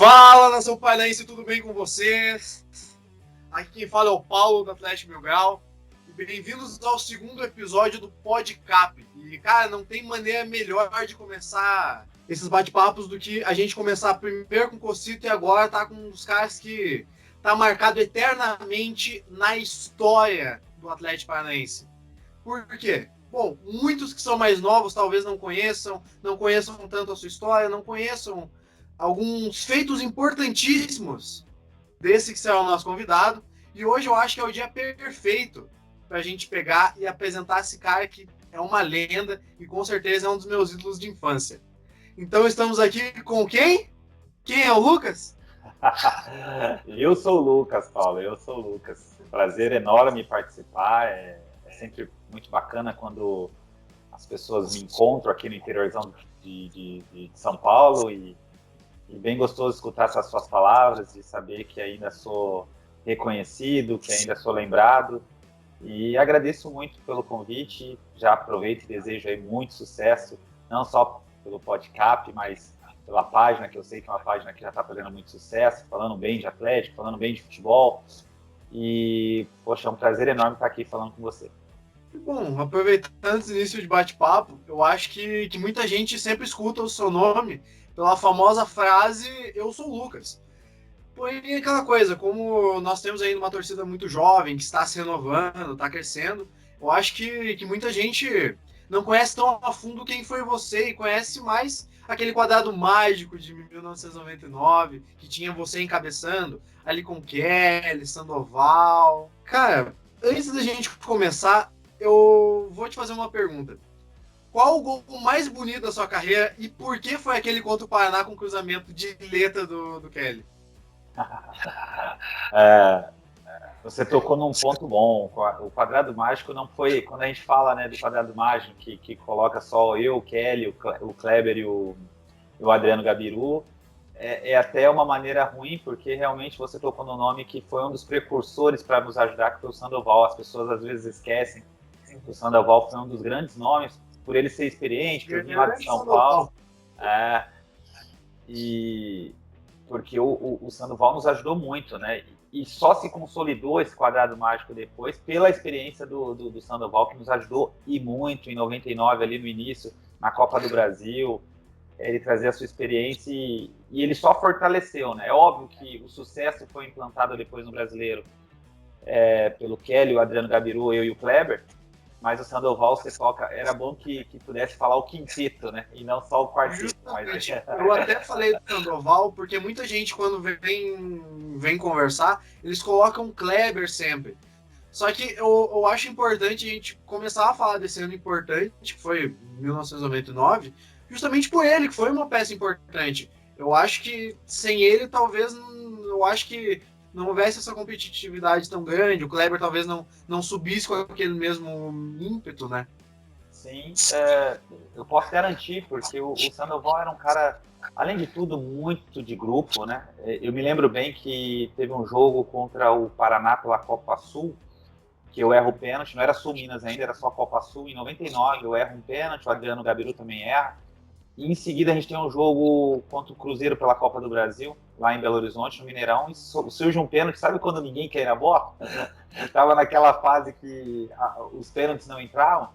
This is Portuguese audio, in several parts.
Fala, nação paraense, tudo bem com vocês? Aqui quem fala é o Paulo, do Atlético Mil Grau. E bem-vindos ao segundo episódio do Podcap. E, cara, não tem maneira melhor de começar esses bate-papos do que a gente começar primeiro com o Cocito e agora tá com os caras que tá marcado eternamente na história do Atlético Paranaense. Por quê? Bom, muitos que são mais novos talvez não conheçam tanto a sua história, não conheçam alguns feitos importantíssimos desse que será o nosso convidado. E hoje eu acho que é o dia perfeito para a gente pegar e apresentar esse cara que é uma lenda e com certeza é um dos meus ídolos de infância. Então estamos aqui com quem? Quem é o Lucas? Eu sou o Lucas, Paulo, eu sou o Lucas. Prazer enorme participar, é sempre muito bacana quando as pessoas me encontram aqui no interiorzão de São Paulo e bem gostoso escutar essas suas palavras e saber que ainda sou reconhecido, que ainda sou lembrado. E agradeço muito pelo convite, já aproveito e desejo aí muito sucesso, não só pelo podcast, mas pela página, que eu sei que é uma página que já está fazendo muito sucesso, falando bem de Atlético, falando bem de futebol. E, poxa, é um prazer enorme estar aqui falando com você. Bom, aproveitando esse início de bate-papo, eu acho que muita gente sempre escuta o seu nome pela famosa frase "Eu sou o Lucas". Porém, aquela coisa, como nós temos ainda uma torcida muito jovem, que está se renovando, está crescendo, eu acho que muita gente não conhece tão a fundo quem foi você e conhece mais aquele quadrado mágico de 1999, que tinha você encabeçando, ali com Kelly, Sandoval. Cara, antes da gente começar, eu vou te fazer uma pergunta. Qual o gol mais bonito da sua carreira e por que foi aquele contra o Paraná com cruzamento de letra do Kelly? Você tocou num ponto bom. O quadrado mágico não foi. Quando a gente fala, né, do quadrado mágico que coloca só eu, o Kelly, o Kleber e o Adriano Gabiru, é até uma maneira ruim, porque realmente você tocou no nome que foi um dos precursores para nos ajudar, que foi o Sandoval. As pessoas às vezes esquecem que o Sandoval foi um dos grandes nomes, por ele ser experiente, por vir lá de São Paulo. E porque o Sandoval nos ajudou muito, né? E só se consolidou esse quadrado mágico depois pela experiência do Sandoval, que nos ajudou e muito em 99, ali no início, na Copa do Brasil. Ele trazia a sua experiência e ele só fortaleceu, né? É óbvio que o sucesso foi implantado depois no Brasileiro pelo Kelly, o Adriano Gabiru, eu e o Kleber, mas o Sandoval, você toca, era bom que pudesse falar o quinteto, né? E não só o quarteto. Mas... Eu até falei do Sandoval, porque muita gente, quando vem conversar, eles colocam Kleber sempre. Só que eu acho importante a gente começar a falar desse ano importante, que foi 1999, justamente por ele, que foi uma peça importante. Eu acho que sem ele, talvez, eu acho que não houvesse essa competitividade tão grande, o Kleber talvez não subisse com aquele mesmo ímpeto, né? Sim, eu posso garantir, porque o Sandoval era um cara, além de tudo, muito de grupo, né? Eu me lembro bem que teve um jogo contra o Paraná pela Copa Sul, que eu erro o pênalti, não era Sul Minas ainda, era só Copa Sul, em 99 eu erro um pênalti, o Adriano Gabiru também erra, e em seguida a gente tem um jogo contra o Cruzeiro pela Copa do Brasil, lá em Belo Horizonte, no Mineirão, e surge um pênalti, sabe quando ninguém quer ir na bola? Estava naquela fase que os pênaltis não entravam,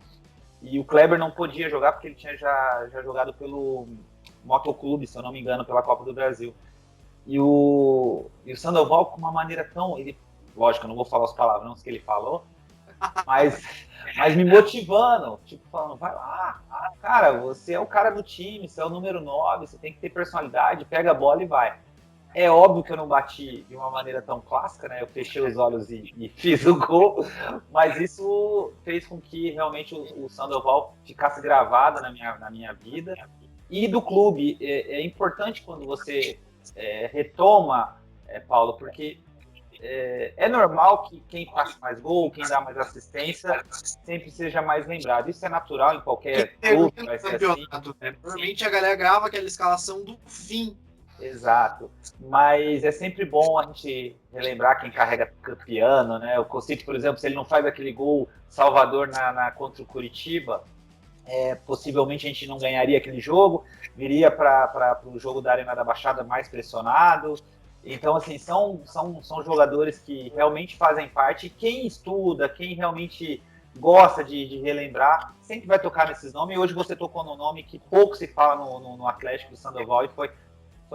e o Kleber não podia jogar porque ele tinha já jogado pelo Motoclube, se eu não me engano, pela Copa do Brasil. E o Sandoval, com uma maneira tão... Lógico, eu não vou falar os palavrões que ele falou, mas me motivando, tipo, falando, vai lá, cara, você é o cara do time, você é o número 9, você tem que ter personalidade, pega a bola e vai. É óbvio que eu não bati de uma maneira tão clássica, né? Eu fechei os olhos e fiz o gol, mas isso fez com que realmente o Sandoval ficasse gravado na minha vida. E do clube, é importante quando você retoma, Paulo, porque é normal que quem faz mais gol, quem dá mais assistência, sempre seja mais lembrado. Isso é natural em qualquer clube, vai ser assim. Né? Normalmente a galera grava aquela escalação do fim. Exato, mas é sempre bom a gente relembrar quem carrega piano, né? O Cocito, por exemplo, se ele não faz aquele gol salvador contra o Curitiba, possivelmente a gente não ganharia aquele jogo, viria para o jogo da Arena da Baixada mais pressionado. Então, assim, são jogadores que realmente fazem parte. Quem estuda, quem realmente gosta de relembrar, sempre vai tocar nesses nomes. E hoje você tocou num nome que pouco se fala no Atlético do Sandoval, e foi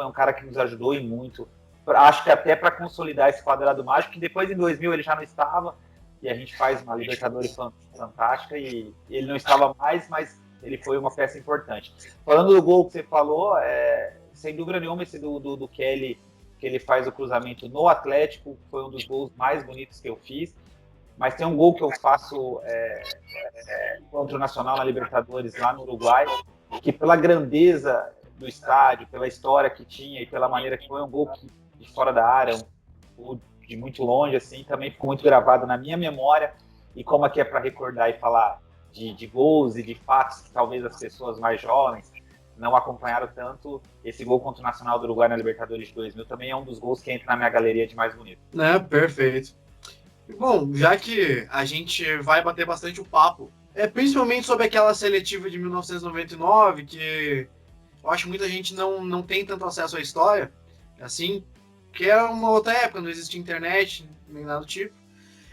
um cara que nos ajudou e muito. Acho que até para consolidar esse quadrado mágico, que depois em 2000 ele já não estava, e a gente faz uma Libertadores fantástica, e ele não estava mais, mas ele foi uma peça importante. Falando do gol que você falou, sem dúvida nenhuma, esse do Kelly, que ele faz o cruzamento no Atlético, foi um dos gols mais bonitos que eu fiz. Mas tem um gol que eu faço contra o Nacional na Libertadores, lá no Uruguai, que pela grandeza do estádio, pela história que tinha e pela maneira que foi um gol de fora da área, um gol de muito longe, assim, também ficou muito gravado na minha memória. E como aqui é para recordar e falar de gols e de fatos que talvez as pessoas mais jovens não acompanharam tanto, esse gol contra o Nacional do Uruguai na Libertadores de 2000 também é um dos gols que entra na minha galeria de mais bonito. Perfeito. Bom, já que a gente vai bater bastante o papo, principalmente sobre aquela seletiva de 1999, que eu acho que muita gente não tem tanto acesso à história, assim, que era uma outra época, não existia internet, nem nada do tipo.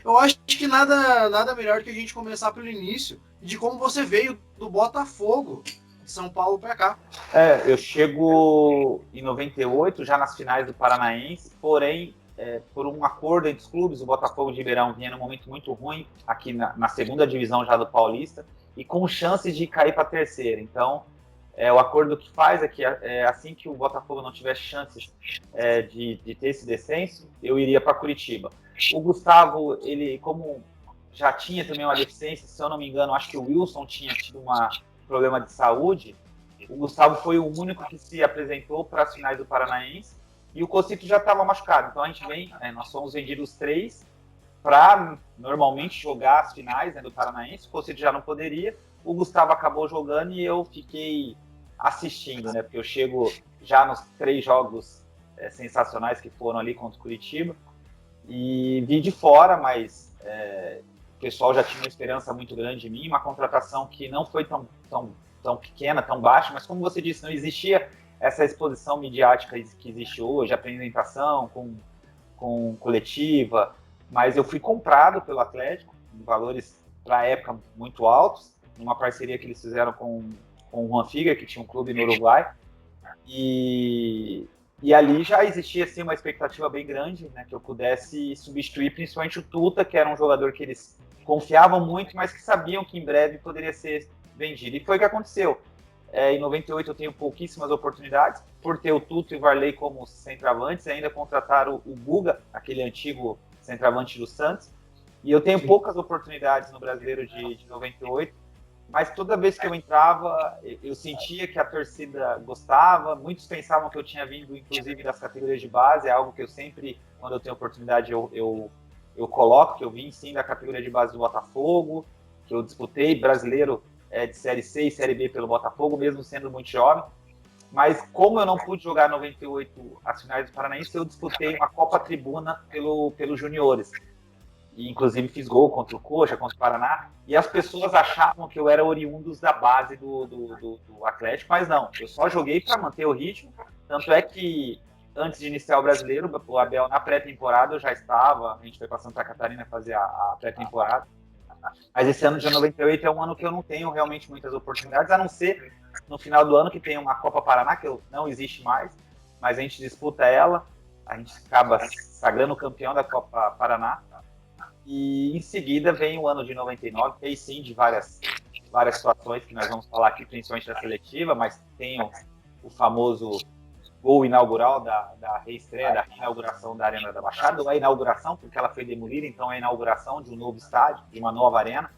Eu acho que nada melhor que a gente começar pelo início, de como você veio do Botafogo de São Paulo para cá. Eu chego em 98, já nas finais do Paranaense, porém, por um acordo entre os clubes, o Botafogo de Ribeirão vinha num momento muito ruim, aqui na segunda divisão já do Paulista, e com chances de cair para a terceira. Então, o acordo que faz é que assim que o Botafogo não tivesse chances de ter esse descenso, eu iria para Curitiba. O Gustavo, ele como já tinha também uma deficiência, se eu não me engano, acho que o Wilson tinha tido um problema de saúde, o Gustavo foi o único que se apresentou para as finais do Paranaense, e o Cocito já estava machucado. Então a gente nós fomos vendidos 3 para normalmente jogar as finais do Paranaense, o Cocito já não poderia, o Gustavo acabou jogando e eu fiquei assistindo, né? Porque eu chego já nos 3 jogos sensacionais que foram ali contra o Curitiba, e vi de fora, mas o pessoal já tinha uma esperança muito grande em mim, uma contratação que não foi tão pequena, tão baixa, mas como você disse, não existia essa exposição midiática que existe hoje, apresentação com coletiva, mas eu fui comprado pelo Atlético, em valores para a época muito altos, numa parceria que eles fizeram com o Juan Figa, que tinha um clube no Uruguai, e ali já existia assim, uma expectativa bem grande, né, que eu pudesse substituir principalmente o Tuta, que era um jogador que eles confiavam muito, mas que sabiam que em breve poderia ser vendido. E foi o que aconteceu. Em 98 eu tenho pouquíssimas oportunidades, por ter o Tuta e o Varley como centroavantes, e ainda contrataram o Guga, aquele antigo centroavante do Santos, e eu tenho poucas oportunidades no Brasileiro de 98, mas toda vez que eu entrava, eu sentia que a torcida gostava, muitos pensavam que eu tinha vindo, inclusive, das categorias de base, é algo que eu sempre, quando eu tenho oportunidade, eu coloco, que eu vim, sim, da categoria de base do Botafogo, que eu disputei brasileiro de Série C e Série B pelo Botafogo, mesmo sendo muito jovem, mas como eu não pude jogar em 98 as finais do Paranaense, eu disputei uma Copa Tribuna pelos juniores. E, inclusive, fiz gol contra o Coxa, contra o Paraná, e as pessoas achavam que eu era oriundos da base do Atlético, mas não, eu só joguei para manter o ritmo, tanto é que antes de iniciar o Brasileiro, o Abel, na pré-temporada, eu já estava, a gente foi para Santa Catarina fazer a pré-temporada, mas esse ano de 98 é um ano que eu não tenho realmente muitas oportunidades, a não ser no final do ano que tem uma Copa Paraná, que não existe mais, mas a gente disputa ela, a gente acaba sagrando campeão da Copa Paraná, e em seguida vem o ano de 99, que aí sim de várias situações que nós vamos falar aqui, principalmente da seletiva, mas tem o famoso gol inaugural da reestreia, da reinauguração da Arena da Baixada, ou a inauguração, porque ela foi demolida, então é a inauguração de um novo estádio, de uma nova arena.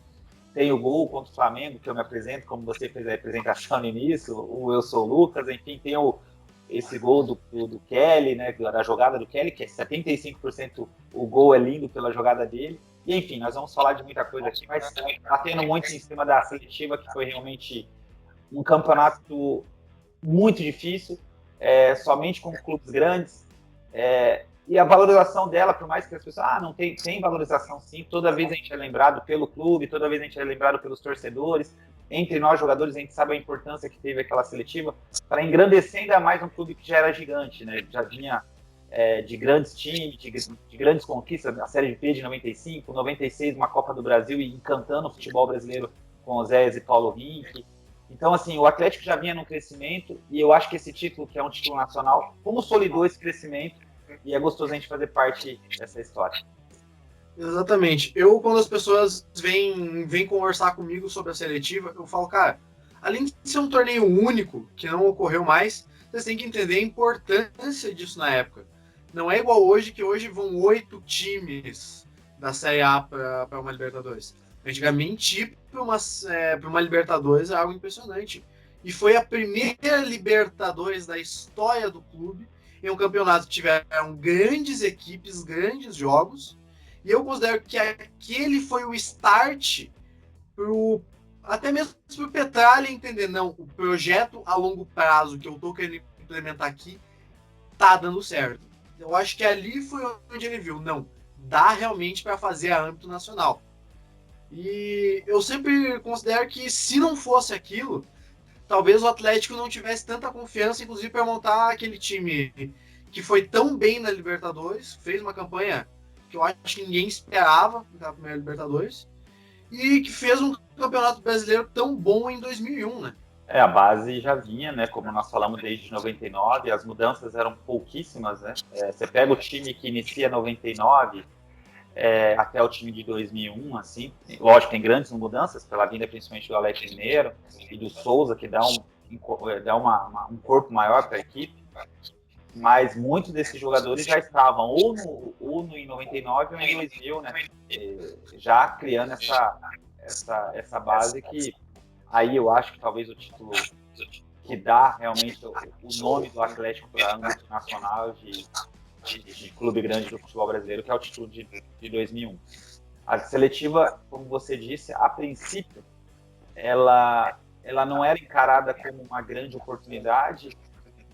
Tem o gol contra o Flamengo, que eu me apresento, como você fez a apresentação no início, o Eu Sou Lucas, enfim, tem esse gol do Kelly, né, da jogada do Kelly, que é 75% o gol é lindo pela jogada dele. E, enfim, nós vamos falar de muita coisa aqui, mas batendo muito em cima da seletiva, que foi realmente um campeonato muito difícil, somente com clubes grandes, e a valorização dela, por mais que as pessoas, não tem valorização sim, toda vez a gente é lembrado pelo clube, toda vez a gente é lembrado pelos torcedores, entre nós jogadores, a gente sabe a importância que teve aquela seletiva para engrandecer ainda mais um clube que já era gigante, né? Já vinha de grandes times, de grandes conquistas, a Série B de 95, 96, uma Copa do Brasil e encantando o futebol brasileiro com Oséias e Paulo Rink. Então, assim, o Atlético já vinha num crescimento e eu acho que esse título, que é um título nacional, consolidou esse crescimento e é gostoso a gente fazer parte dessa história. Exatamente. Quando as pessoas vêm conversar comigo sobre a seletiva, eu falo, cara, além de ser um torneio único, que não ocorreu mais, vocês têm que entender a importância disso na época. Não é igual hoje, que hoje vão 8 times da Série A para uma Libertadores. Antigamente, ir para uma Libertadores é algo impressionante. E foi a primeira Libertadores da história do clube, em um campeonato que tiveram grandes equipes, grandes jogos. E eu considero que aquele foi o start até mesmo para o Petralha entender, não, o projeto a longo prazo que eu estou querendo implementar aqui tá dando certo. Eu acho que ali foi onde ele viu, não, dá realmente para fazer a âmbito nacional. E eu sempre considero que se não fosse aquilo, talvez o Atlético não tivesse tanta confiança, inclusive para montar aquele time que foi tão bem na Libertadores, fez uma campanha que eu acho que ninguém esperava na primeira Libertadores, e que fez um campeonato brasileiro tão bom em 2001, né? A base já vinha, né? Como nós falamos desde 99, as mudanças eram pouquíssimas, né? Você pega o time que inicia 99 até o time de 2001, assim, lógico, tem grandes mudanças pela vinda principalmente do Alex Mineiro e do Souza, que dá um corpo maior para a equipe, mas muitos desses jogadores já estavam ou em 99 ou em 2000, né? Já criando essa base que aí eu acho que talvez o título que dá realmente o nome do Atlético para âmbito nacional de clube grande do futebol brasileiro, que é o título de 2001. A seletiva, como você disse, a princípio, ela não era encarada como uma grande oportunidade,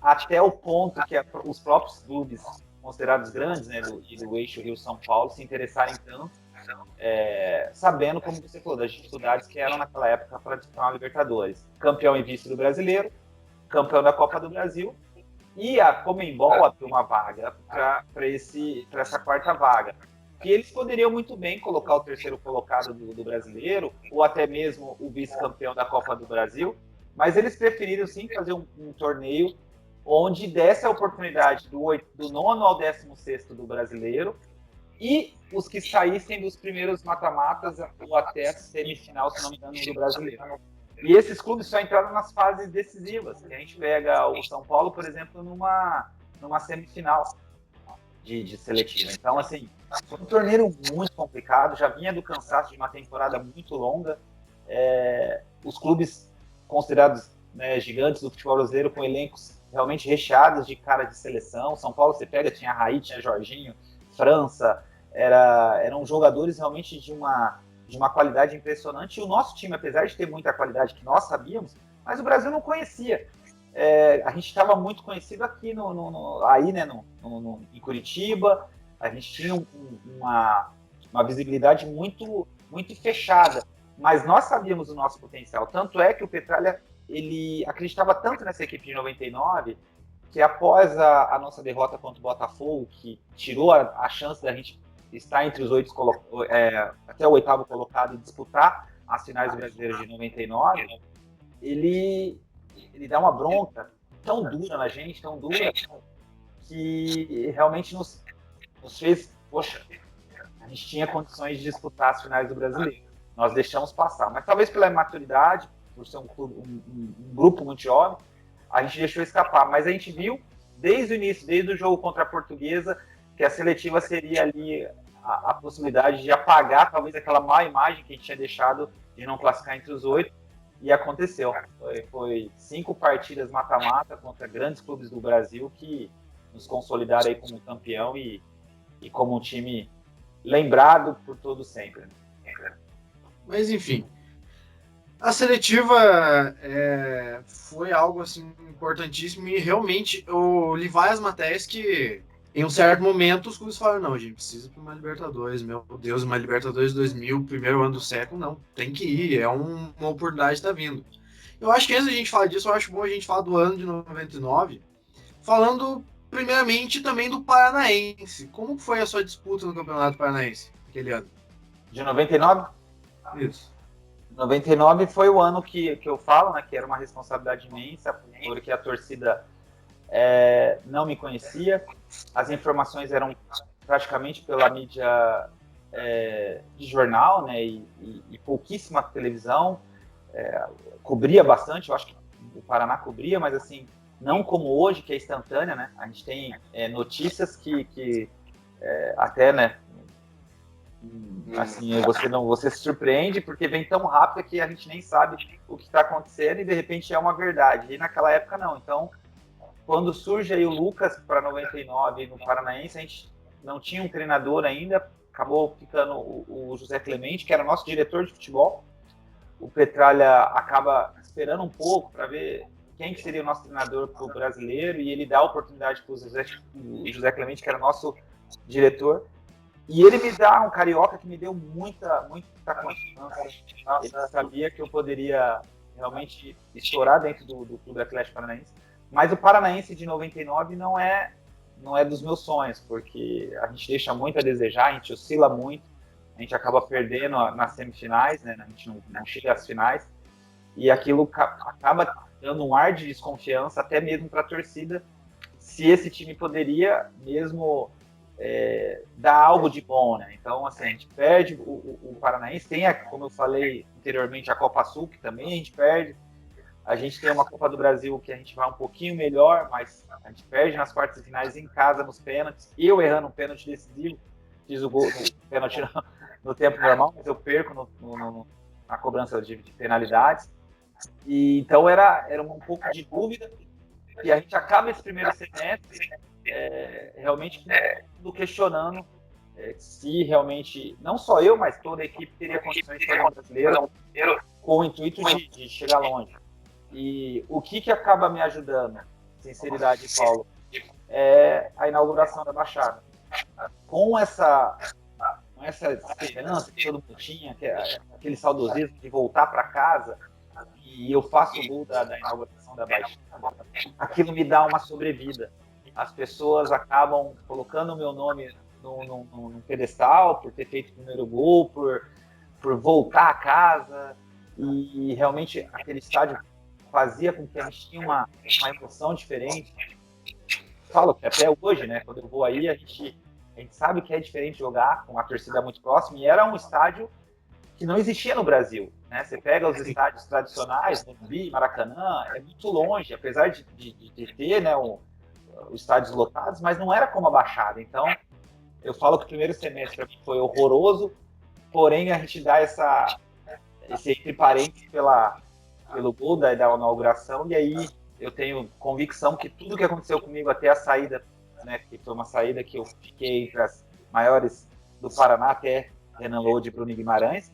até o ponto que os próprios clubes considerados grandes, né, do eixo Rio-São Paulo, se interessarem tanto, sabendo, como você falou, das dificuldades que eram naquela época para disputar a Libertadores. Campeão e vice do Brasileiro, campeão da Copa do Brasil, e a Conmebol abriu uma vaga para essa quarta vaga. Que eles poderiam muito bem colocar o terceiro colocado do Brasileiro, ou até mesmo o vice-campeão da Copa do Brasil, mas eles preferiram sim fazer um torneio onde desse a oportunidade do 9º ao 16º do Brasileiro, e os que saíssem dos primeiros mata-matas ou até a semifinal, se não me engano, do Brasileiro. E esses clubes só entraram nas fases decisivas. A gente pega o São Paulo, por exemplo, numa semifinal de seletiva. Então, assim, foi um torneio muito complicado, já vinha do cansaço de uma temporada muito longa. Os clubes considerados, né, gigantes do futebol brasileiro, com elencos realmente recheados de cara de seleção. São Paulo, você pega, tinha Raí, tinha Jorginho, França, eram jogadores realmente de uma qualidade impressionante, e o nosso time, apesar de ter muita qualidade que nós sabíamos, mas o Brasil não conhecia. A gente estava muito conhecido aqui em Curitiba, a gente tinha uma visibilidade muito, muito fechada, mas nós sabíamos o nosso potencial, tanto é que o Petralha, ele acreditava tanto nessa equipe de 99, que após a nossa derrota contra o Botafogo, que tirou a chance da gente estar entre os 8 até o 8º colocado e disputar as finais do Brasileiro de 99, ele dá uma bronca tão dura na gente, tão dura, que realmente nos fez, poxa, a gente tinha condições de disputar as finais do Brasileiro. Nós deixamos passar, mas talvez pela imaturidade, por ser um grupo muito jovem, a gente deixou escapar, mas a gente viu desde o início, desde o jogo contra a Portuguesa, que a seletiva seria ali a possibilidade de apagar talvez aquela má imagem que a gente tinha deixado de não classificar entre os 8, e aconteceu. Foi 5 partidas mata-mata contra grandes clubes do Brasil que nos consolidaram aí como campeão e como um time lembrado por todos sempre. Mas enfim, a seletiva foi algo assim importantíssimo, e realmente eu li várias matérias que em um certo momento os clubes falaram, não, a gente precisa para uma Libertadores, meu Deus, uma Libertadores 2000, primeiro ano do século, não, tem que ir, é uma oportunidade que está vindo. Eu acho que antes da gente falar disso, eu acho bom a gente falar do ano de 99, falando primeiramente também do Paranaense. Como foi a sua disputa no Campeonato Paranaense aquele ano? De 99? Isso. 99 foi o ano que eu falo, né, que era uma responsabilidade imensa, porque a torcida não me conhecia, as informações eram praticamente pela mídia de jornal, né, e pouquíssima televisão, cobria bastante, eu acho que o Paraná cobria, mas assim, não como hoje, que é instantânea, né, a gente tem notícias que até, né, assim, você se surpreende porque vem tão rápido que a gente nem sabe o que está acontecendo e de repente é uma verdade, e naquela época não, então quando surge aí o Lucas para 99 no Paranaense, a gente não tinha um treinador ainda, acabou ficando o José Clemente, que era nosso diretor de futebol. O Petralha acaba esperando um pouco para ver quem que seria o nosso treinador para o brasileiro e ele dá a oportunidade para o José Clemente, que era nosso diretor. E ele me dá um carioca que me deu muita confiança. Ele sabia que eu poderia realmente estourar dentro do Clube Atlético Paranaense. Mas o Paranaense de 99 não é dos meus sonhos, porque a gente deixa muito a desejar, a gente oscila muito, a gente acaba perdendo nas semifinais, né? A gente não chega às finais, e aquilo acaba dando um ar de desconfiança, até mesmo para a torcida, se esse time poderia mesmo dar algo de bom, né? Então, assim, a gente perde o Paranaense, tem, como eu falei anteriormente, a Copa Sul, que também a gente perde. A gente tem uma Copa do Brasil que a gente vai um pouquinho melhor, mas a gente perde nas quartas e finais em casa, nos pênaltis. Eu errando um pênalti decisivo, fiz o gol no pênalti no tempo normal, mas eu perco na cobrança de penalidades. E, então era um pouco de dúvida. E a gente acaba esse primeiro semestre realmente questionando se realmente, não só eu, mas toda a equipe teria condições de fazer um brasileiro com o intuito de chegar longe. E o que acaba me ajudando, sinceridade, Paulo, é a inauguração da Baixada. Com essa esperança que todo mundo tinha, aquele saudosismo de voltar para casa, e eu faço o gol da inauguração da Baixada, aquilo me dá uma sobrevida. As pessoas acabam colocando o meu nome num pedestal por ter feito o primeiro gol, por voltar a casa, e realmente aquele estádio fazia com que a gente tinha uma emoção diferente. Falo que até hoje, né, quando eu vou aí, a gente sabe que é diferente jogar com a torcida muito próxima, e era um estádio que não existia no Brasil, né? Você pega os estádios tradicionais, Morumbi, Maracanã, é muito longe, apesar de ter, né, os estádios lotados, mas não era como a Baixada. Então, eu falo que o primeiro semestre para mim foi horroroso, porém a gente dá esse entre parênteses pelo gol da inauguração, e aí eu tenho convicção que tudo que aconteceu comigo até a saída, né, que foi uma saída que eu fiquei entre as maiores do Paraná até Renan Lodi e Bruno Guimarães,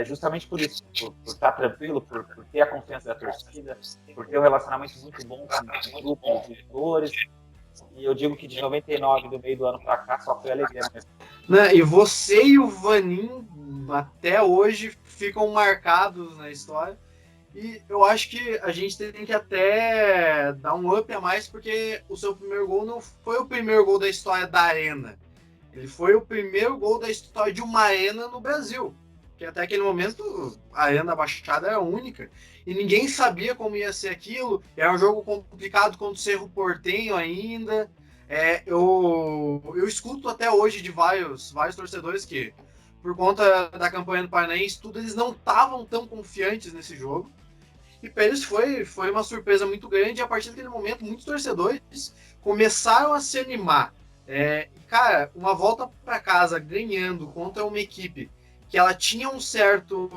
justamente por isso, por estar tranquilo, por ter a confiança da torcida, por ter um relacionamento muito bom com o grupo, os diretores, e eu digo que de 99, do meio do ano para cá, só foi alegria mesmo. Né? E você e o Vanim, até hoje, ficam marcados na história. E eu acho que a gente tem que até dar um up a mais, porque o seu primeiro gol não foi o primeiro gol da história da Arena. Ele foi o primeiro gol da história de uma arena no Brasil. Que até aquele momento a Arena da Baixada era única. E ninguém sabia como ia ser aquilo. Era um jogo complicado contra o Cerro Porteño ainda. Eu escuto até hoje de vários torcedores que, por conta da campanha do Paranaense, eles não estavam tão confiantes nesse jogo. E para eles foi uma surpresa muito grande, e a partir daquele momento muitos torcedores começaram a se animar. Cara, uma volta para casa ganhando contra uma equipe que ela tinha um certo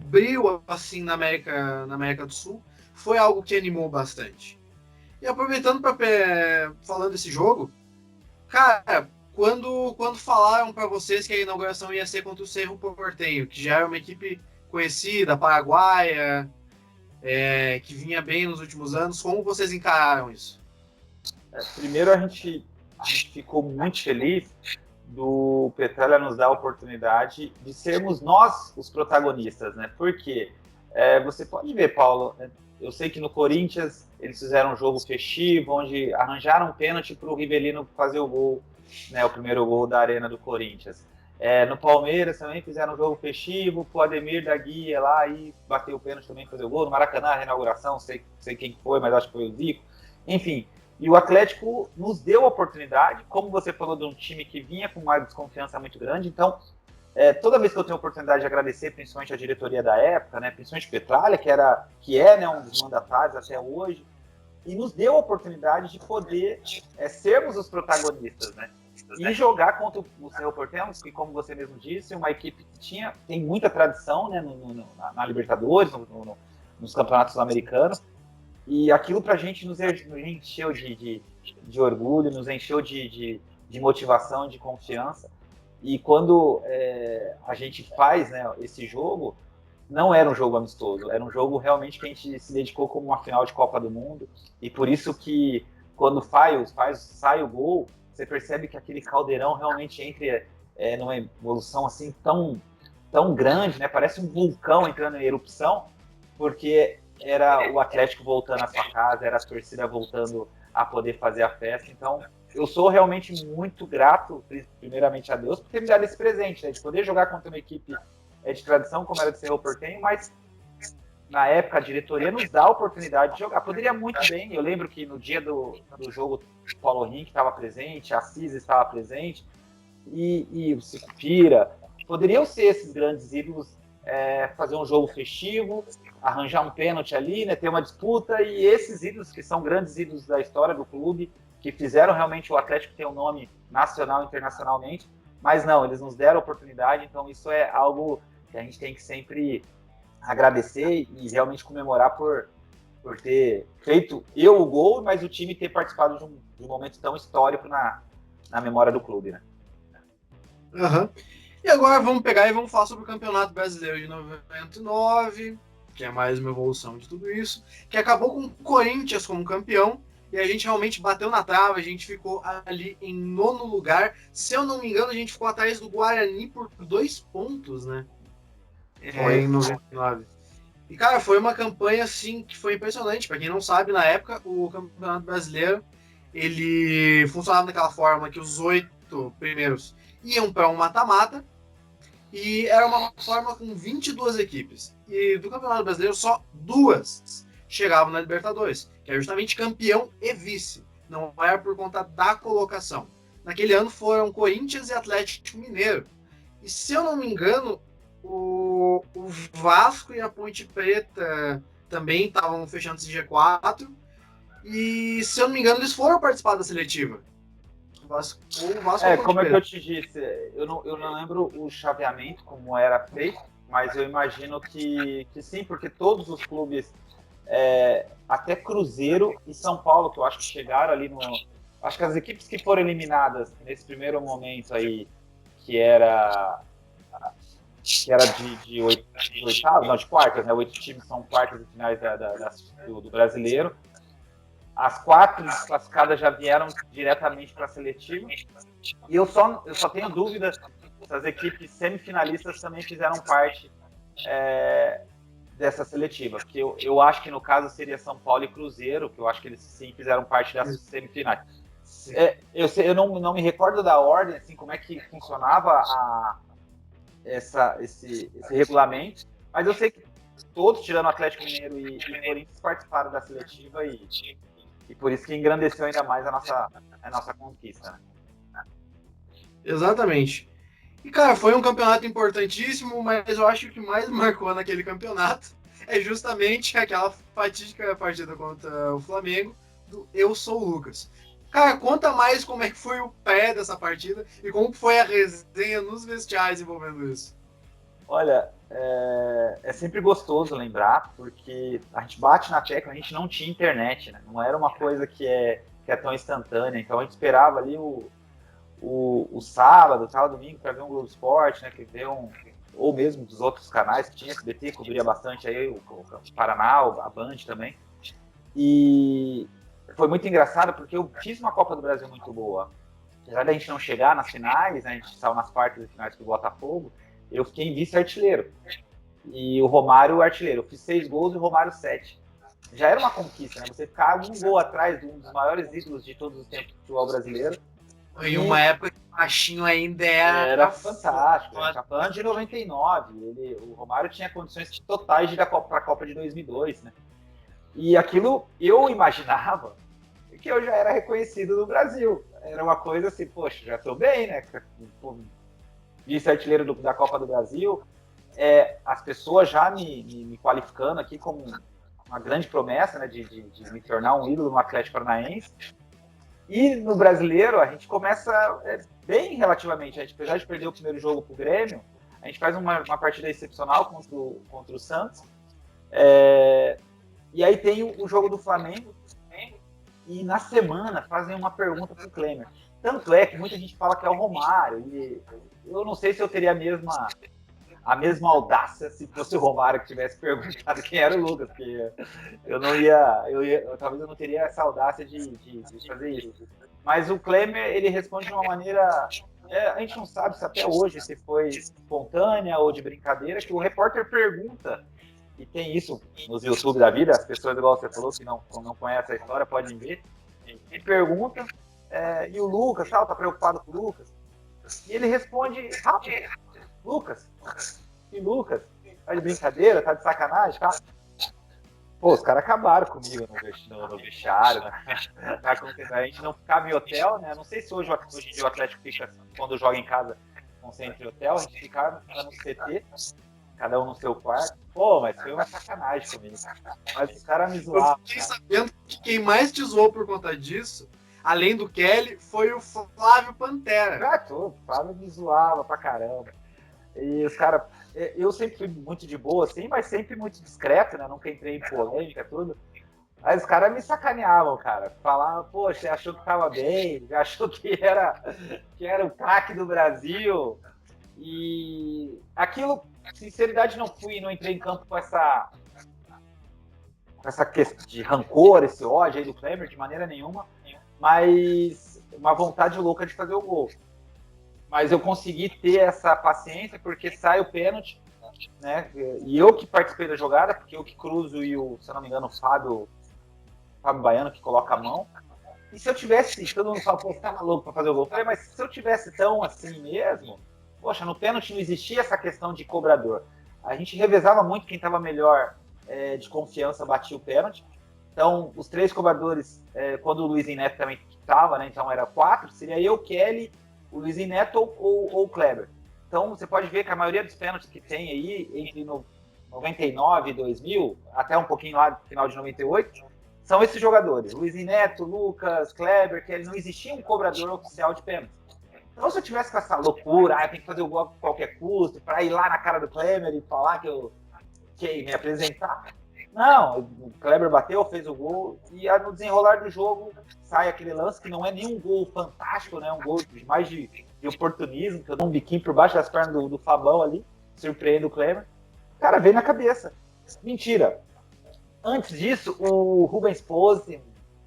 brilho assim na América do Sul, foi algo que animou bastante. E aproveitando falando desse jogo, cara, quando falaram para vocês que a inauguração ia ser contra o Cerro Porteño, que já era uma equipe conhecida, paraguaia, que vinha bem nos últimos anos. Como vocês encararam isso? Primeiro, a gente ficou muito feliz do Petralha nos dar a oportunidade de sermos nós os protagonistas, né? Porque você pode ver, Paulo, eu sei que no Corinthians eles fizeram um jogo festivo, onde arranjaram um pênalti para o Rivelino fazer o gol, né, o primeiro gol da Arena do Corinthians. No Palmeiras também fizeram um jogo festivo, o Ademir da Guia lá e bateu o pênalti também fazer o gol. No Maracanã, a reinauguração, sei quem foi, mas acho que foi o Zico. Enfim, e o Atlético nos deu a oportunidade, como você falou, de um time que vinha com uma desconfiança muito grande. Então, toda vez que eu tenho a oportunidade de agradecer, principalmente a diretoria da época, né, principalmente o Petralha, que é, né, um dos mandatários até hoje, e nos deu a oportunidade de poder sermos os protagonistas, né? E jogar contra o Cerro Porteño, que, como você mesmo disse, uma equipe que tem muita tradição, né, na Libertadores, nos campeonatos americanos. E aquilo pra gente nos encheu de orgulho, nos encheu de motivação, de confiança. E quando a gente faz, né, esse jogo, não era um jogo amistoso, era um jogo realmente que a gente se dedicou como uma final de Copa do Mundo. E por isso que quando sai o gol, você percebe que aquele caldeirão realmente entra numa evolução assim tão grande, né? Parece um vulcão entrando em erupção, porque era o Atlético voltando à sua casa, era a torcida voltando a poder fazer a festa. Então, eu sou realmente muito grato, primeiramente a Deus, por ter me dado esse presente, né, de poder jogar contra uma equipe de tradição, como era de Cerro Porteño, mas na época a diretoria nos dá a oportunidade de jogar. Poderia muito bem, eu lembro que no dia do jogo o Paulo Henrique estava presente, a Assis estava presente, e o Sicupira, poderiam ser esses grandes ídolos, fazer um jogo festivo, arranjar um pênalti ali, né, ter uma disputa, e esses ídolos que são grandes ídolos da história do clube, que fizeram realmente o Atlético ter um nome nacional e internacionalmente, mas não, eles nos deram a oportunidade, então isso é algo que a gente tem que sempre agradecer e realmente comemorar por ter feito o gol, mas o time ter participado de um momento tão histórico na memória do clube, né? Uhum. E agora vamos pegar e vamos falar sobre o Campeonato Brasileiro de 99, que é mais uma evolução de tudo isso, que acabou com o Corinthians como campeão, e a gente realmente bateu na trave, a gente ficou ali em 9º lugar. Se eu não me engano, a gente ficou atrás do Guarani por 2 pontos, né? Em 99. E, cara, foi uma campanha, assim, que foi impressionante. Pra quem não sabe, na época, o Campeonato Brasileiro, ele funcionava daquela forma que os 8 primeiros iam para um mata-mata, e era uma forma com 22 equipes. E do Campeonato Brasileiro, só 2 chegavam na Libertadores, que é justamente campeão e vice. Não era por conta da colocação. Naquele ano foram Corinthians e Atlético Mineiro. E se eu não me engano, o Vasco e a Ponte Preta também estavam fechando esse G4. E se eu não me engano, eles foram participar da seletiva. O Vasco Como é que eu te disse, eu não lembro o chaveamento, como era feito, mas eu imagino que sim, porque todos os clubes, até Cruzeiro e São Paulo, que eu acho que chegaram ali acho que as equipes que foram eliminadas nesse primeiro momento aí, que era de oitavas, não, de quartas, né? 8 times são quartas e finais do brasileiro. As 4 classificadas já vieram diretamente para a seletiva. E eu só tenho dúvida se as equipes semifinalistas também fizeram parte dessa seletiva. Porque eu acho que no caso seria São Paulo e Cruzeiro, que eu acho que eles sim fizeram parte dessas semifinais. Eu não me recordo da ordem, assim, como é que funcionava esse regulamento, mas eu sei que todos, tirando o Atlético Mineiro e Corinthians, participaram da seletiva e por isso que engrandeceu ainda mais a nossa conquista, né? Exatamente. E, cara, foi um campeonato importantíssimo, mas eu acho que o que mais marcou naquele campeonato é justamente aquela fatídica partida contra o Flamengo do Eu Sou o Lucas. Cara, conta mais como é que foi o pé dessa partida e como foi a resenha nos vestiários envolvendo isso. Olha, é sempre gostoso lembrar, porque a gente bate na tecla, a gente não tinha internet, né? Não era uma coisa que é tão instantânea, então a gente esperava ali o sábado, domingo, para ver um Globo Esporte, né? Que ver ou mesmo dos outros canais que tinha, SBT cobria bastante aí, o Paraná, a Band também. E foi muito engraçado porque eu fiz uma Copa do Brasil muito boa. Apesar da gente não chegar nas finais, né, a gente saiu nas quartas e finais com o Botafogo, eu fiquei em vice-artilheiro. E o Romário, artilheiro. Eu fiz 6 gols e o Romário 7. Já era uma conquista, né? Você ficar um gol atrás de um dos maiores ídolos de todos os tempos do futebol brasileiro. Em uma época que o Machinho ainda era fantástico. A gente tá falando de 99. O Romário tinha condições totais de ir para a Copa de 2002, né? E aquilo eu imaginava que eu já era reconhecido no Brasil. Era uma coisa assim, poxa, já estou bem, né? Vice-artilheiro da Copa do Brasil. As pessoas já me qualificando aqui como uma grande promessa, né, de me tornar um ídolo no Atlético Paranaense. E no brasileiro, a gente começa bem relativamente. A gente, apesar de perder o primeiro jogo para o Grêmio, a gente faz uma partida excepcional contra o Santos. E aí tem o jogo do Flamengo. E na semana fazem uma pergunta para o Klemer. Tanto é que muita gente fala que é o Romário. E eu não sei se eu teria a mesma audácia se fosse o Romário que tivesse perguntado quem era o Lucas, porque talvez eu não teria essa audácia de fazer isso. Mas o Klemer, ele responde de uma maneira, a gente não sabe se até hoje se foi espontânea ou de brincadeira, que o repórter pergunta, e tem isso nos YouTube da vida, as pessoas, igual você falou, que não conhecem a história, podem ver, e pergunta, e o Lucas, tá preocupado com o Lucas? E ele responde rápido, Lucas, tá de brincadeira, tá de sacanagem, tá? Pô, os caras acabaram comigo no vestiário, a gente não ficava em hotel, né? Não sei se hoje em dia o Atlético fica, quando joga em casa, concentra em hotel, a gente ficava no CT, cada um no seu quarto. Pô, mas foi uma sacanagem comigo. Mas os caras me zoavam. Eu fiquei sabendo que quem mais te zoou por conta disso, além do Kelly, foi o Flávio Pantera. O Flávio me zoava pra caramba. E os caras, eu sempre fui muito de boa, assim, mas sempre muito discreto, né? Nunca entrei em polêmica, tudo. Aí os caras me sacaneavam, cara. Falavam, poxa, você achou que tava bem, achou que era o craque do Brasil. E aquilo, sinceridade, não entrei em campo com essa questão de rancor, esse ódio aí do Klemer, de maneira nenhuma, mas uma vontade louca de fazer o gol. Mas eu consegui ter essa paciência porque sai o pênalti, né? E eu que participei da jogada, porque eu que cruzo e se eu não me engano, o Fábio Baiano que coloca a mão. E se eu tivesse, todo mundo fala, pô, você tá maluco pra fazer o gol? Eu falei, mas se eu tivesse tão assim mesmo, poxa, no pênalti não existia essa questão de cobrador. A gente revezava muito quem estava melhor de confiança, batia o pênalti. Então, os 3 cobradores, quando o Luizinho Neto também estava, né? Então era 4, seria eu, Kelly, o Luizinho Neto ou o Kleber. Então, você pode ver que a maioria dos pênaltis que tem aí, entre 99 e 2000, até um pouquinho lá no final de 98, são esses jogadores. Luizinho Neto, Lucas, Kleber, que não existia um cobrador oficial de pênalti. Então, se eu tivesse com essa loucura, tem que fazer o gol a qualquer custo, para ir lá na cara do Kleber e falar que me apresentar. Não, o Kleber bateu, fez o gol, e no desenrolar do jogo sai aquele lance que não é nenhum gol fantástico, né? Um gol mais de oportunismo, que eu dou um biquinho por baixo das pernas do Fabão ali, surpreende o Kleber. O cara veio na cabeça. Mentira. Antes disso, o Rubens Pose,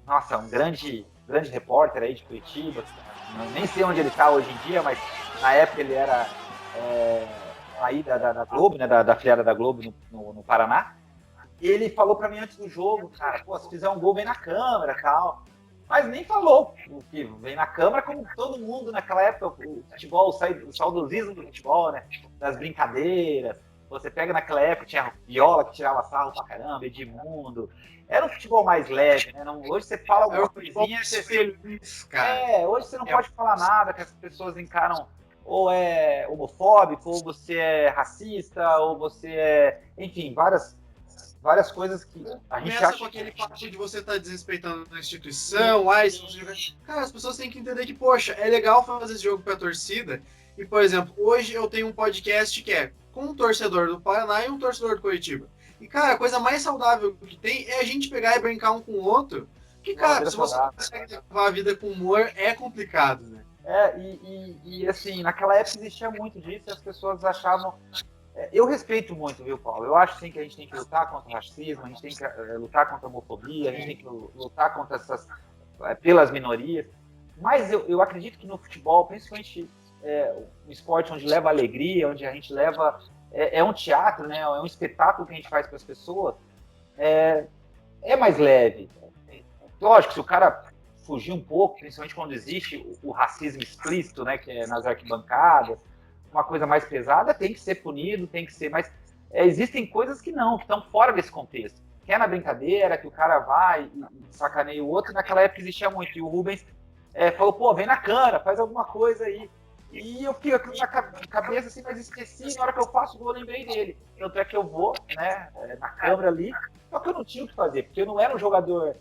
nossa, um grande repórter aí de Curitiba, nem sei onde ele está hoje em dia, mas na época ele era aí da Globo, né? Da filiada da Globo no Paraná. Ele falou pra mim antes do jogo, cara, pô, se fizer um gol, vem na câmera e tal. Mas nem falou o que vem na câmera, como todo mundo naquela época, o futebol, o saudosismo do futebol, né? Das brincadeiras. Você pega naquela época, tinha Viola que tirava sarro pra caramba, Edmundo. Era um futebol mais leve, né? Hoje você fala alguma coisinha, você feliz, cara. Hoje você não pode falar nada, que as pessoas encaram ou é homofóbico, ou você é racista, ou você é... Enfim, várias coisas que a gente começa acha... com aquele papo de você estar desrespeitando a instituição, cara, as pessoas têm que entender que, poxa, é legal fazer esse jogo pra torcida, e, por exemplo, hoje eu tenho um podcast que é com um torcedor do Paraná e um torcedor do Curitiba. E, cara, a coisa mais saudável que tem é a gente pegar e brincar um com o outro, que, cara, se você consegue levar a vida com humor, é complicado, né? E assim, naquela época existia muito disso, e as pessoas achavam Eu respeito muito, viu, Paulo? Eu acho sim que a gente tem que lutar contra o racismo, a gente tem que lutar contra a homofobia, a gente tem que lutar contra pelas minorias. Mas eu acredito que no futebol, principalmente um esporte onde leva alegria, onde a gente leva... É um teatro, né? É um espetáculo que a gente faz para as pessoas. É mais leve. Lógico, se o cara fugir um pouco, principalmente quando existe o racismo explícito, né? Que é nas arquibancadas, uma coisa mais pesada, tem que ser punido, tem que ser... Mas existem coisas que não, que estão fora desse contexto. Que é na brincadeira, que o cara vai e sacaneia o outro. Naquela época existia muito. E o Rubens falou, pô, vem na cana, faz alguma coisa aí. E eu fico aquilo na cabeça assim, mas esqueci, na hora que eu faço o gol, eu lembrei dele. Tanto é que eu vou, né, na câmera ali, só que eu não tinha o que fazer, porque eu não era um jogador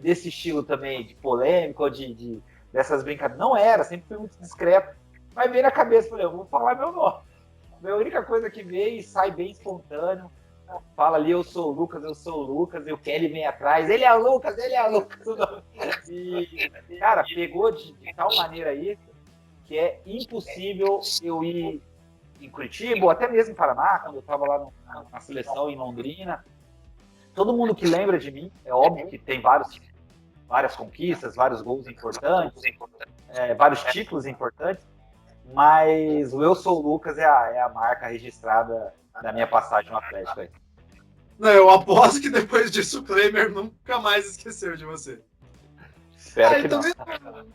desse estilo também, de polêmico, ou dessas brincadeiras. Não era, sempre fui muito discreto. Mas veio na cabeça, falei, eu vou falar meu nome. A única coisa que veio e sai bem espontâneo. Fala ali, eu sou o Lucas, e o Kelly vem atrás, ele é o Lucas. E, cara, pegou de tal maneira aí que é impossível eu ir em Curitiba, ou até mesmo em Paraná, quando eu estava lá na seleção em Londrina. Todo mundo que lembra de mim, é óbvio que tem várias conquistas, vários gols importantes, vários títulos importantes, mas o Eu Sou o Lucas é a marca registrada da minha passagem no Atlético. Aí. Não, eu aposto que depois disso o Klemer nunca mais esqueceu de você. Espero que também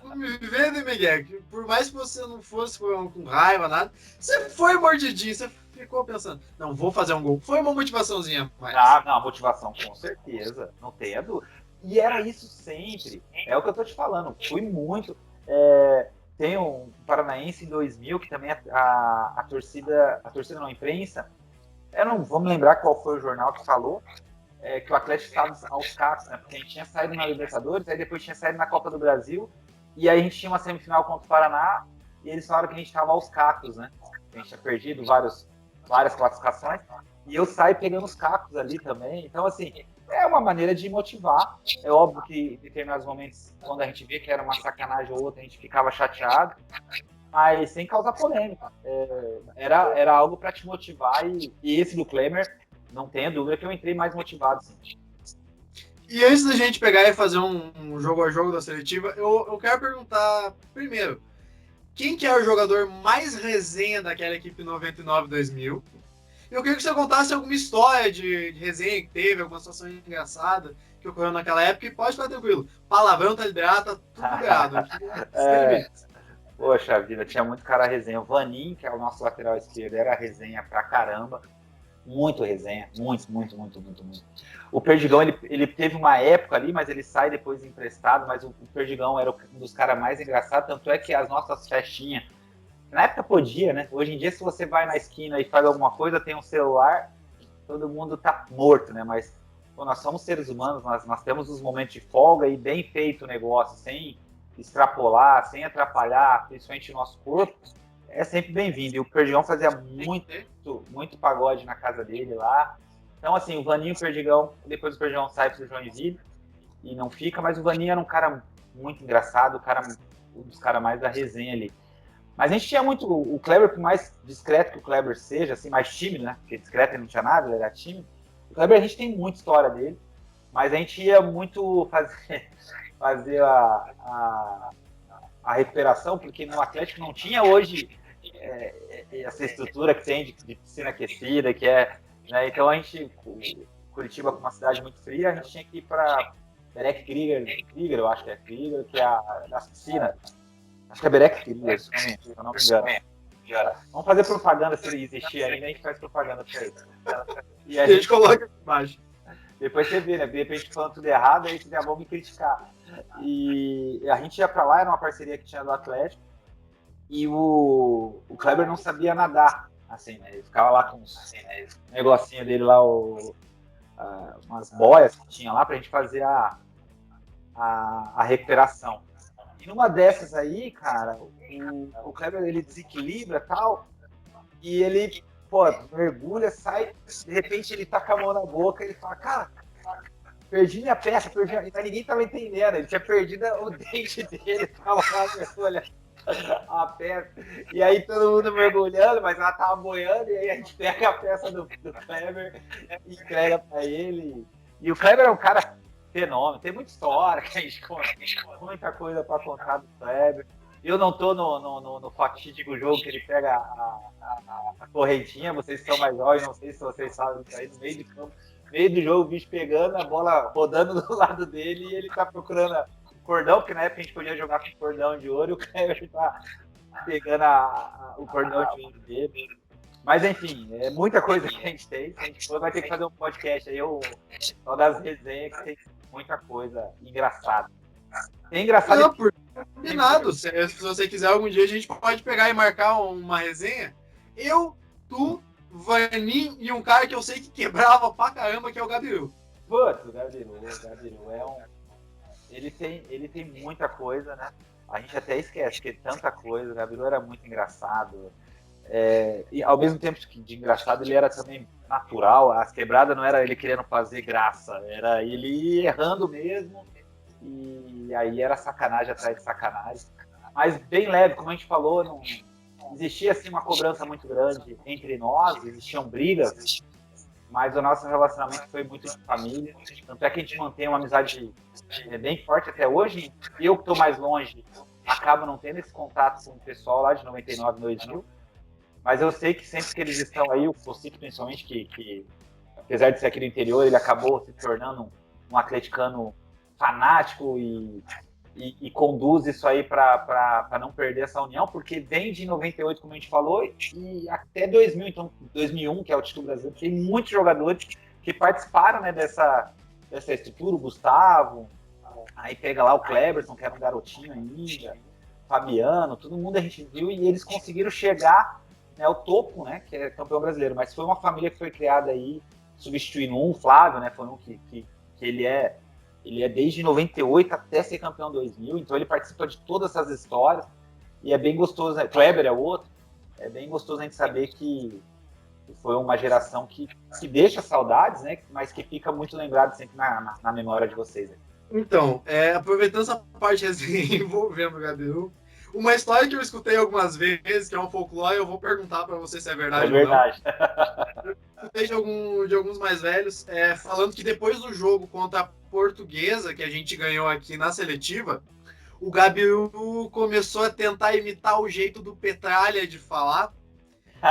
não me vê, né, Miguel? Por mais que você não fosse com raiva, nada, você foi mordidinho, você ficou pensando, não, vou fazer um gol. Foi uma motivaçãozinha. Mas... Não, motivação, com certeza, não tenha dúvida. E era isso sempre, é o que eu tô te falando, fui muito... Tem um Paranaense em 2000, que também a torcida não, a imprensa, não vamos lembrar qual foi o jornal que falou, que o Atlético estava aos cacos, né? Porque a gente tinha saído na Libertadores, aí depois tinha saído na Copa do Brasil, e aí a gente tinha uma semifinal contra o Paraná, e eles falaram que a gente estava aos cacos, né? A gente tinha perdido várias classificações, e eu saio pegando os cacos ali também. Então, assim, é uma maneira de motivar. É óbvio que em determinados momentos, quando a gente vê que era uma sacanagem ou outra, a gente ficava chateado, mas sem causar polêmica. Era algo para te motivar, e esse do Klemer, não tenha dúvida que eu entrei mais motivado, sim. E antes da gente pegar e fazer um jogo a jogo da seletiva, eu quero perguntar primeiro, quem que é o jogador mais resenha daquela equipe 99-2000? Eu queria que você contasse alguma história de resenha que teve, alguma situação engraçada que ocorreu naquela época, e pode ficar tranquilo. Palavrão tá liberado, tá tudo liberado. Poxa vida, tinha muito cara resenha. O Vanin, que é o nosso lateral esquerdo, era resenha pra caramba. Muito resenha, muito. O Perdigão, ele teve uma época ali, mas ele sai depois emprestado, mas o Perdigão era um dos caras mais engraçados, tanto é que as nossas festinhas, na época podia, né? Hoje em dia, se você vai na esquina e faz alguma coisa, tem um celular, todo mundo tá morto, né? Mas pô, nós somos seres humanos, nós temos os momentos de folga e bem feito o negócio, sem extrapolar, sem atrapalhar, principalmente o nosso corpo, é sempre bem-vindo. E o Perdigão fazia muito pagode na casa dele lá. Então, assim, o Vaninho e o Perdigão, depois o Perdigão sai pro Joinville e não fica, mas o Vaninho era um cara muito engraçado, um dos caras mais da resenha ali. Mas a gente tinha muito, o Kleber, por mais discreto que o Kleber seja, assim, mais tímido, né? Porque discreto ele não tinha nada, ele era tímido. O Kleber, a gente tem muita história dele, mas a gente ia muito fazer a recuperação, porque no Atlético não tinha hoje essa estrutura que tem de piscina aquecida, que né? Então a gente, Curitiba com uma cidade muito fria, a gente tinha que ir para Berek Krieger, eu acho que é Krieger, que é a piscina. Acho que é Berek Krieger, se eu não me engano. Vamos fazer propaganda, se ele existir ainda, a gente faz propaganda para ele. E a gente coloca aqui embaixo. Depois você vê, né? De repente falando tudo errado, aí vocês já vão me criticar. E a gente ia pra lá, era uma parceria que tinha do Atlético, e o Kleber não sabia nadar, assim, né? Ele ficava lá com uns negocinho dele lá, umas boias que tinha lá pra gente fazer a recuperação. E numa dessas aí, cara, o Kleber, ele desequilibra e tal, e ele, pô, mergulha, sai, de repente ele taca a mão na boca e ele fala, cara, perdi minha peça, ninguém tava entendendo, ele tinha perdido o dente dele, tava lá, olha. a peça. E aí todo mundo mergulhando, mas ela tava boiando, e aí a gente pega a peça do Kleber e entrega pra ele. E o Kleber é um cara fenômeno, tem muita história que a gente conta, muita coisa pra contar do Kleber. Eu não tô no fatídico jogo que ele pega a correntinha, vocês são mais jovens, não sei se vocês sabem disso aí, no meio de campo, no meio do jogo, o bicho pegando, a bola rodando do lado dele e ele tá procurando o cordão, porque na época a gente podia jogar com cordão de ouro e o Kleber tá pegando o cordão de ouro dele. Mas enfim, é muita coisa que a gente tem. A gente vai ter que fazer um podcast aí, só das resenhas, que tem muita coisa engraçada. É engraçado. Não, por combinado. Se você quiser, algum dia a gente pode pegar e marcar uma resenha. Eu, tu, Vanin e um cara que eu sei que quebrava pra caramba, que é o Gabiru. Putz, o Gabiru é um. Ele tem muita coisa, né? A gente até esquece que tanta coisa. O Gabiru era muito engraçado. E ao mesmo tempo que de engraçado, ele era também natural. As quebradas não era ele querendo fazer graça, era ele errando mesmo. E aí era sacanagem atrás de sacanagem. Mas bem leve, como a gente falou, não existia assim uma cobrança muito grande entre nós, existiam brigas, mas o nosso relacionamento foi muito de família. Tanto é que a gente mantém uma amizade bem forte até hoje. E eu que estou mais longe, acabo não tendo esse contato com o pessoal lá de 99, 2000. Mas eu sei que sempre que eles estão aí, o Fossico principalmente, que apesar de ser aqui do interior, ele acabou se tornando um atleticano fanático e conduz isso aí para não perder essa união, porque vem de 98, como a gente falou, e até 2000, então 2001, que é o título brasileiro, tem muitos jogadores que participaram, né, dessa estrutura, o Gustavo, aí pega lá o Kleberson, que era um garotinho ainda, Fabiano, todo mundo a gente viu, e eles conseguiram chegar, né, o topo, né, que é campeão brasileiro, mas foi uma família que foi criada aí, substituindo o Flávio, né, foi um que ele é desde 98 até ser campeão 2000, então ele participa de todas essas histórias, e é bem gostoso, né, Kleber é outro, é bem gostoso a gente saber que foi uma geração que deixa saudades, né, mas que fica muito lembrado sempre na memória de vocês. Né? Então, aproveitando essa parte envolvendo o Gabiru, uma história que eu escutei algumas vezes, que é um folclore, eu vou perguntar para você se é verdade ou não. Eu escutei de alguns mais velhos, falando que depois do jogo contra a Portuguesa, que a gente ganhou aqui na seletiva, o Gabiru começou a tentar imitar o jeito do Petralha de falar,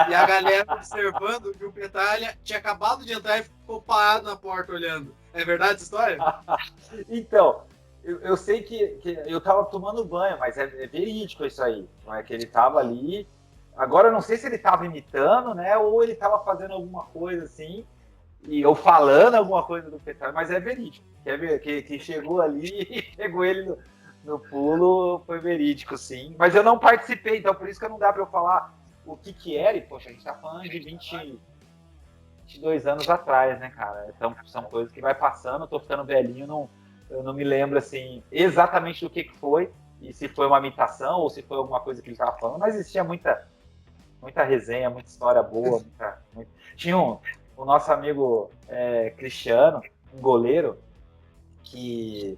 e a galera observando que o Petralha tinha acabado de entrar e ficou parado na porta olhando. É verdade essa história? Então, eu sei que eu tava tomando banho, mas é verídico isso aí. Não é que ele tava ali. Agora eu não sei se ele tava imitando, né? Ou ele tava fazendo alguma coisa assim, ou falando alguma coisa do Petralha, mas é verídico. Que chegou ali e pegou ele no pulo, foi verídico, sim. Mas eu não participei, então por isso que não dá pra eu falar o que era. E, poxa, a gente tá falando de 22 anos atrás, né, cara? Então são coisas que vai passando, eu tô ficando velhinho, eu não me lembro, assim, exatamente do que foi, e se foi uma imitação, ou se foi alguma coisa que ele tava falando, mas existia muita resenha, muita história boa, Tinha o nosso amigo Cristiano, um goleiro, que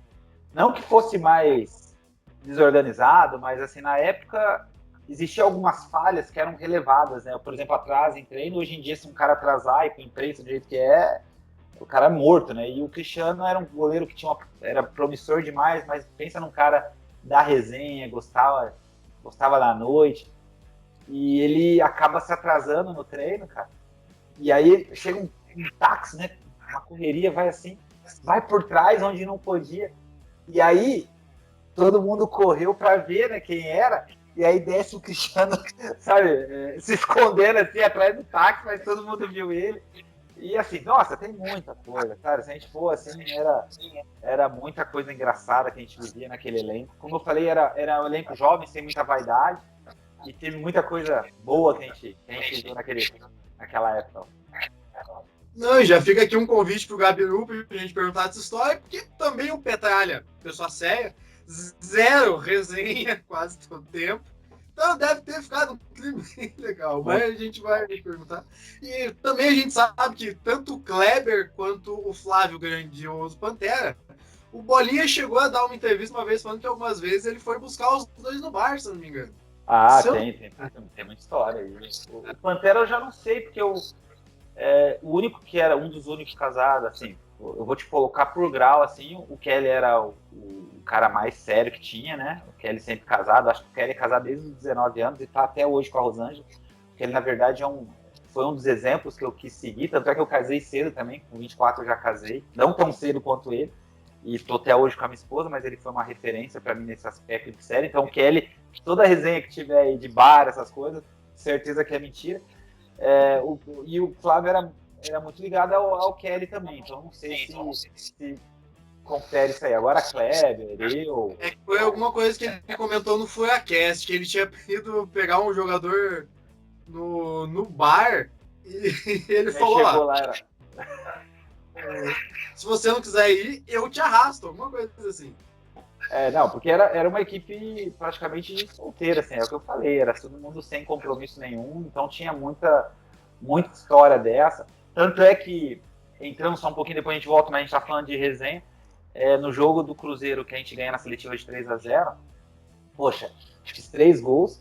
não que fosse mais desorganizado, mas assim, na época existiam algumas falhas que eram relevadas, né? Por exemplo, atraso em treino, hoje em dia se um cara atrasar e com imprensa do jeito que o cara é morto, né? E o Cristiano era um goleiro que era promissor demais, mas pensa num cara da resenha, gostava da noite, e ele acaba se atrasando no treino, cara. E aí chega um táxi, né? Uma correria, vai por trás onde não podia. E aí todo mundo correu para ver, né, quem era. E aí desce o Cristiano, sabe, se escondendo assim atrás do táxi, mas todo mundo viu ele. E assim, nossa, tem muita coisa, cara. Se a gente for assim, era muita coisa engraçada que a gente vivia naquele elenco. Como eu falei, era um elenco jovem, sem muita vaidade. E teve muita coisa boa que a gente viu naquela época. Não, já fica aqui um convite pro Gabiru pra gente perguntar essa história, porque também o Petralha, pessoa séria, zero resenha quase todo tempo. Então deve ter ficado um clima bem legal, mas a gente vai perguntar. E também a gente sabe que tanto o Kleber quanto o Flávio Grandioso Pantera, o Bolinha chegou a dar uma entrevista uma vez falando que algumas vezes ele foi buscar os dois no bar, se não me engano. Ah, Se eu- tem muita história. O Pantera eu já não sei, porque o único que era um dos únicos casados, assim, eu vou te colocar por grau, assim, o Kelly era o cara mais sério que tinha, né? O Kelly sempre casado, acho que o Kelly é casado desde os 19 anos e tá até hoje com a Rosângela. O Kelly, na verdade, foi um dos exemplos que eu quis seguir, tanto é que eu casei cedo também, com 24 eu já casei, não tão cedo quanto ele, e estou até hoje com a minha esposa, mas ele foi uma referência para mim nesse aspecto de série. Então o Kelly, toda resenha que tiver aí de bar, essas coisas, certeza que é mentira. E o Flávio era muito ligado ao Kelly também, então não sei se confere isso aí. Agora Kleber, eu. É que foi alguma coisa que ele comentou no FuraCast, que ele tinha ido pegar um jogador no bar e ele falou, Chegou ó, lá, era. se você não quiser ir, eu te arrasto, alguma coisa assim. Não, porque era uma equipe praticamente solteira, assim, é o que eu falei, era todo mundo sem compromisso nenhum, então tinha muita história dessa. Tanto é que, entrando só um pouquinho, depois a gente volta, mas a gente tá falando de resenha, no jogo do Cruzeiro que a gente ganha na seletiva de 3-0, poxa, fiz 3 gols,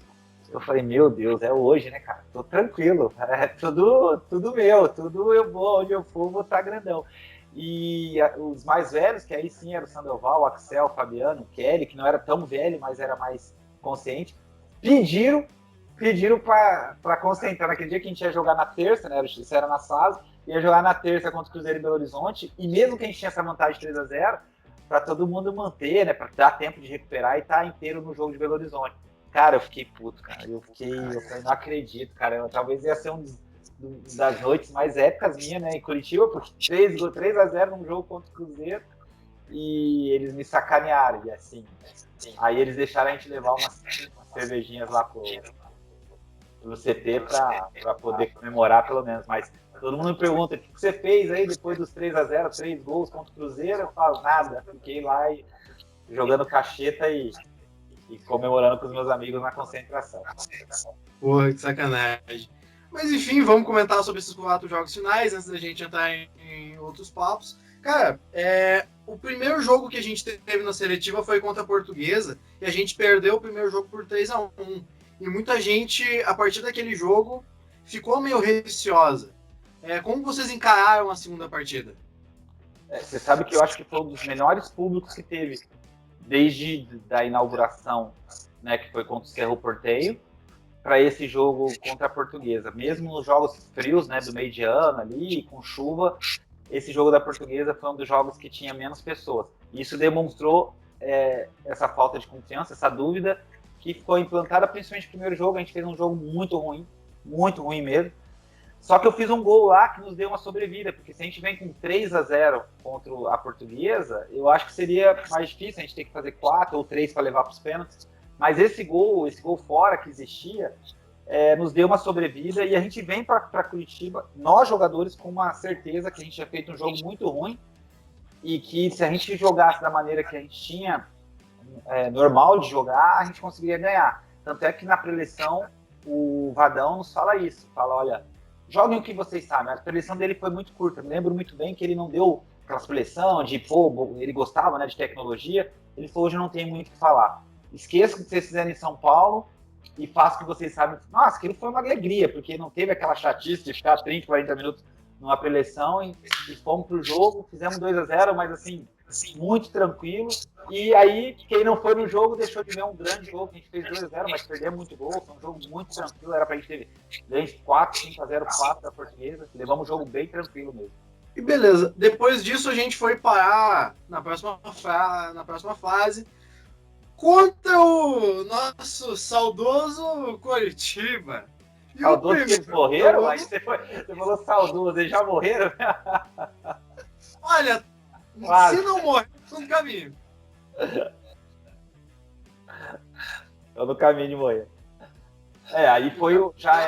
eu falei, meu Deus, é hoje, né, cara? Tô tranquilo, é tudo meu, tudo eu vou, onde eu for, vou estar grandão. E os mais velhos, que aí sim era o Sandoval, o Axel, o Fabiano, o Kelly, que não era tão velho, mas era mais consciente, pediram para concentrar naquele dia que a gente ia jogar na terça, né? Isso era na SAS, ia jogar na terça contra o Cruzeiro em Belo Horizonte, e mesmo que a gente tinha essa vantagem de 3-0, para todo mundo manter, né? Para dar tempo de recuperar e estar inteiro no jogo de Belo Horizonte. Cara, eu fiquei puto, cara. Eu falei, não acredito, cara. Talvez ia ser das noites mais épicas minha, né, em Curitiba, porque 3-0 num jogo contra o Cruzeiro e eles me sacanearam, e assim. Aí eles deixaram a gente levar umas cervejinhas lá pro CT para poder comemorar pelo menos, mas todo mundo me pergunta, o que você fez aí depois dos 3-0, 3 gols contra o Cruzeiro? Eu falo, nada, fiquei lá jogando cacheta e comemorando com os meus amigos na concentração. Porra, que sacanagem. Mas enfim, vamos comentar sobre esses 4 jogos finais antes da gente entrar em outros papos. Cara, o primeiro jogo que a gente teve na seletiva foi contra a Portuguesa e a gente perdeu o primeiro jogo por 3-1. E muita gente, a partir daquele jogo, ficou meio receosa. Como vocês encararam a segunda partida? Você sabe que eu acho que foi um dos melhores públicos que teve desde a inauguração, né, que foi contra o Cerro Porteio, para esse jogo contra a Portuguesa. Mesmo nos jogos frios, né, do meio de ano ali, com chuva, esse jogo da Portuguesa foi um dos jogos que tinha menos pessoas. Isso demonstrou essa falta de confiança, essa dúvida que ficou implantada principalmente no primeiro jogo. A gente fez um jogo muito ruim mesmo. Só que eu fiz um gol lá que nos deu uma sobrevida, porque se a gente vem com 3-0 contra a Portuguesa, eu acho que seria mais difícil, a gente ter que fazer 4 ou 3 para levar para os pênaltis. Mas esse gol fora que existia, nos deu uma sobrevida e a gente vem para Curitiba, nós jogadores, com uma certeza que a gente tinha feito um jogo muito ruim e que se a gente jogasse da maneira que a gente tinha normal de jogar, a gente conseguiria ganhar. Tanto é que na preleção o Vadão nos fala isso, fala, olha, joguem o que vocês sabem. A preleção dele foi muito curta, me lembro muito bem que ele não deu aquela preleção de, ele gostava, né, de tecnologia, ele falou, hoje eu não tenho muito o que falar. Esqueça o que vocês fizeram em São Paulo e faça o que vocês sabem. Nossa, aquilo foi uma alegria, porque não teve aquela chatice de ficar 30, 40 minutos numa preleção e fomos pro jogo, fizemos 2-0, mas assim, muito tranquilo. E aí, quem não foi no jogo deixou de ver um grande jogo, que a gente fez 2-0, mas perdemos muito gol, foi um jogo muito tranquilo, era pra gente ter ganho 4, 5-0, 4 da Portuguesa, levamos o jogo bem tranquilo mesmo. E beleza, depois disso a gente foi parar na próxima fase contra o nosso saudoso Coritiba. Saudoso que eles morreram? Aí você falou saudoso, eles já morreram? Olha, quase. Se não morrer, tô no caminho. Eu no caminho de morrer. Aí foi já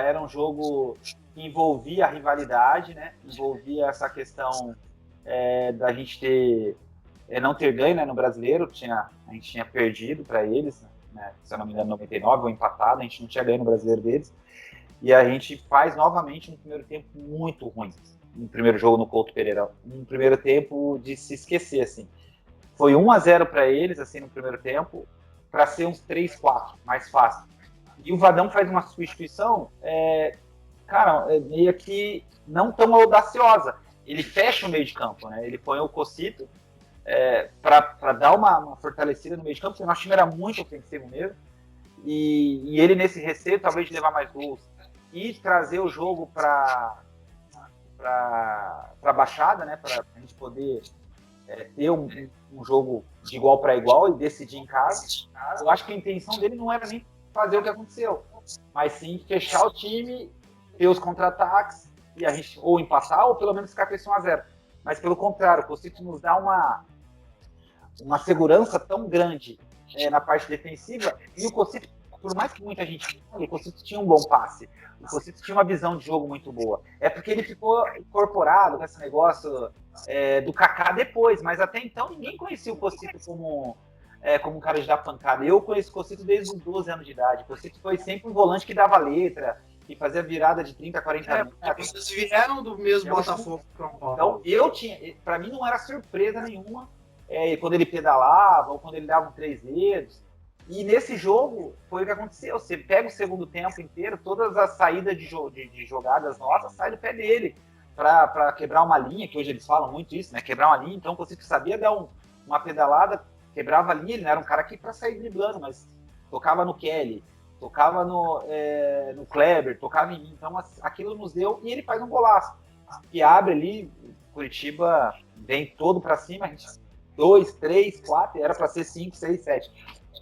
era um jogo que envolvia a rivalidade, né? Envolvia essa questão da gente não ter ganho, né, no Brasileiro. A gente tinha perdido para eles, né, se eu não me engano, 99 ou empatado, a gente não tinha ganho no Brasileiro deles. E a gente faz novamente um primeiro tempo muito ruim. No primeiro jogo no Couto Pereira. Um primeiro tempo de se esquecer, assim. Foi 1-0 para eles, assim, no primeiro tempo. para ser uns 3, 4, mais fácil. E o Vadão faz uma substituição, meio que não tão audaciosa. Ele fecha o meio de campo, né? Ele põe o Cocito para dar uma fortalecida no meio de campo, porque o nosso time era muito ofensivo mesmo. E ele, nesse receio, talvez, de levar mais gols e trazer o jogo para baixada, né? Para a gente poder ter um jogo de igual para igual e decidir em casa. Eu acho que a intenção dele não era nem fazer o que aconteceu, mas sim fechar o time, ter os contra-ataques e a gente ou empatar ou pelo menos ficar com esse 1-0. Mas pelo contrário, o Cocito nos dá uma segurança tão grande na parte defensiva, e o Cocito, por mais que muita gente fale, o Cocito tinha um bom passe, o Cocito tinha uma visão de jogo muito boa. É porque ele ficou incorporado com esse negócio do Kaká depois, mas até então ninguém conhecia o Cocito como um cara de dar pancada. Eu conheço o Cocito desde os 12 anos de idade. O Cocito foi sempre um volante que dava letra, que fazia virada de 30, 40 metros. Vocês vieram do mesmo Botafogo que São Então, Paulo. pra mim não era surpresa nenhuma quando ele pedalava ou quando ele dava um 3 dedos. E nesse jogo foi o que aconteceu. Você pega o segundo tempo inteiro, todas as saídas de jogadas nossas saem do pé dele para quebrar uma linha, que hoje eles falam muito isso, né? Quebrar uma linha. Então o Cocito sabia dar uma pedalada, quebrava a linha. Ele não era um cara aqui para sair driblando, mas tocava no Kelly, tocava no Kleber, tocava em mim. Então aquilo nos deu, e ele faz um golaço que abre ali. Curitiba vem todo para cima, a gente 2, 3, 4, era para ser 5, 6, 7.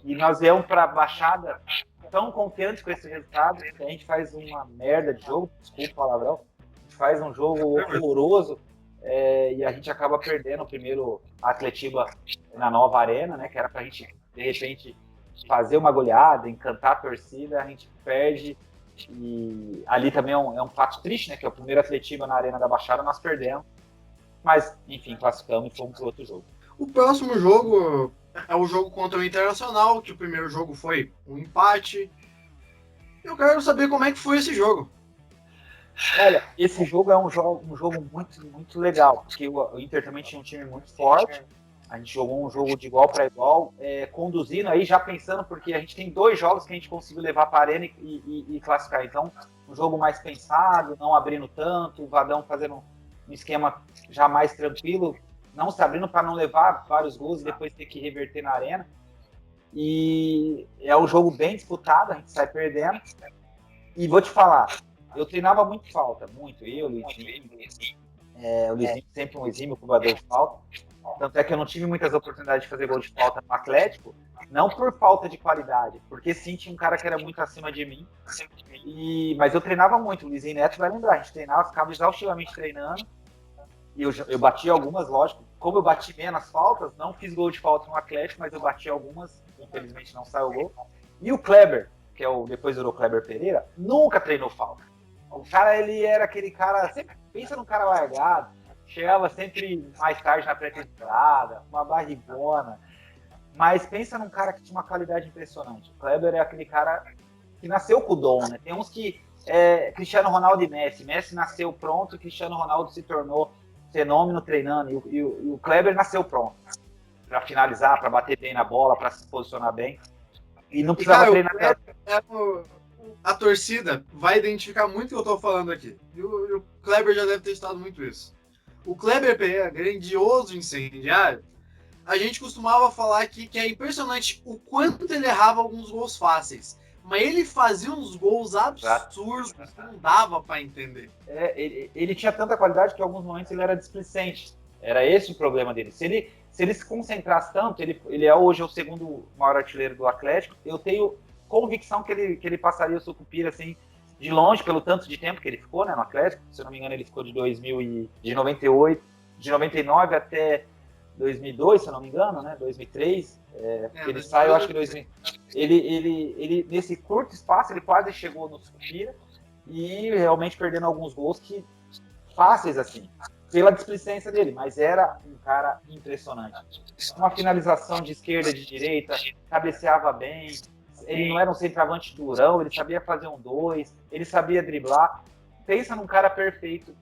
E nós viemos para a Baixada tão confiantes com esse resultado que a gente faz uma merda de jogo, desculpa o palavrão, a gente faz um jogo horroroso e a gente acaba perdendo o primeiro Atletiba na nova arena, né, que era para a gente, de repente, fazer uma goleada, encantar a torcida, a gente perde. E ali também é um fato triste, né, que é o primeiro Atletiba na Arena da Baixada, nós perdemos. Mas, enfim, classificamos e fomos para outro jogo. O próximo jogo é o jogo contra o Internacional, que o primeiro jogo foi um empate. Eu quero saber como é que foi esse jogo. Olha, esse jogo é um jogo muito, muito legal, porque o Inter também tinha um time muito forte. A gente jogou um jogo de igual para igual, conduzindo aí, já pensando, porque a gente tem 2 jogos que a gente conseguiu levar para a arena e classificar. Então, um jogo mais pensado, não abrindo tanto, o Vadão fazendo um esquema já mais tranquilo, não se abrindo para não levar vários gols e depois ter que reverter na arena. E é um jogo bem disputado, a gente sai perdendo. E vou te falar, eu treinava muito falta, muito. Eu, Luizinho, o Luizinho sempre um exímio cobrador de falta. Tanto é que eu não tive muitas oportunidades de fazer gol de falta no Atlético, não por falta de qualidade, porque sim, tinha um cara que era muito acima de mim. Mas eu treinava muito, o Luizinho Neto vai lembrar, a gente treinava, ficava exaustivamente treinando. E eu bati algumas, lógico. Como eu bati menos faltas, não fiz gol de falta no Atlético, mas eu bati algumas, infelizmente não saiu gol. E o Kleber, que depois virou Kleber Pereira, nunca treinou falta. O cara, ele era aquele cara, sempre pensa num cara largado, chegava sempre mais tarde na pré-temporada, uma barrigona, mas pensa num cara que tinha uma qualidade impressionante. O Kleber é aquele cara que nasceu com o dom, né? Tem uns que Cristiano Ronaldo e Messi. Messi nasceu pronto, Cristiano Ronaldo se tornou fenômeno treinando, e o Kleber nasceu pronto para finalizar, para bater bem na bola, para se posicionar bem, e não precisava treinar. A torcida vai identificar muito o que eu estou falando aqui, e o Kleber já deve ter estado muito isso. O Kleber Pereira, grandioso incendiário, a gente costumava falar aqui que é impressionante o quanto ele errava alguns gols fáceis. Mas ele fazia uns gols absurdos que não dava para entender. Ele tinha tanta qualidade que em alguns momentos ele era displicente. Era esse o problema dele. Se ele se concentrasse tanto, ele é hoje o segundo maior artilheiro do Atlético, eu tenho convicção que ele passaria o Sucupira assim, de longe, pelo tanto de tempo que ele ficou, né, no Atlético. Se eu não me engano, ele ficou de 98, de 99 até 2002, se eu não me engano, né, 2003. Ele sai, eu acho que 2000. Ele nesse curto espaço, ele quase chegou no Sucupira e realmente perdendo alguns gols que fáceis assim, pela displicência dele, mas era um cara impressionante. Uma finalização de esquerda, de direita, cabeceava bem. Ele não era um centroavante durão, ele sabia fazer um 2, ele sabia driblar. Pensa num cara perfeito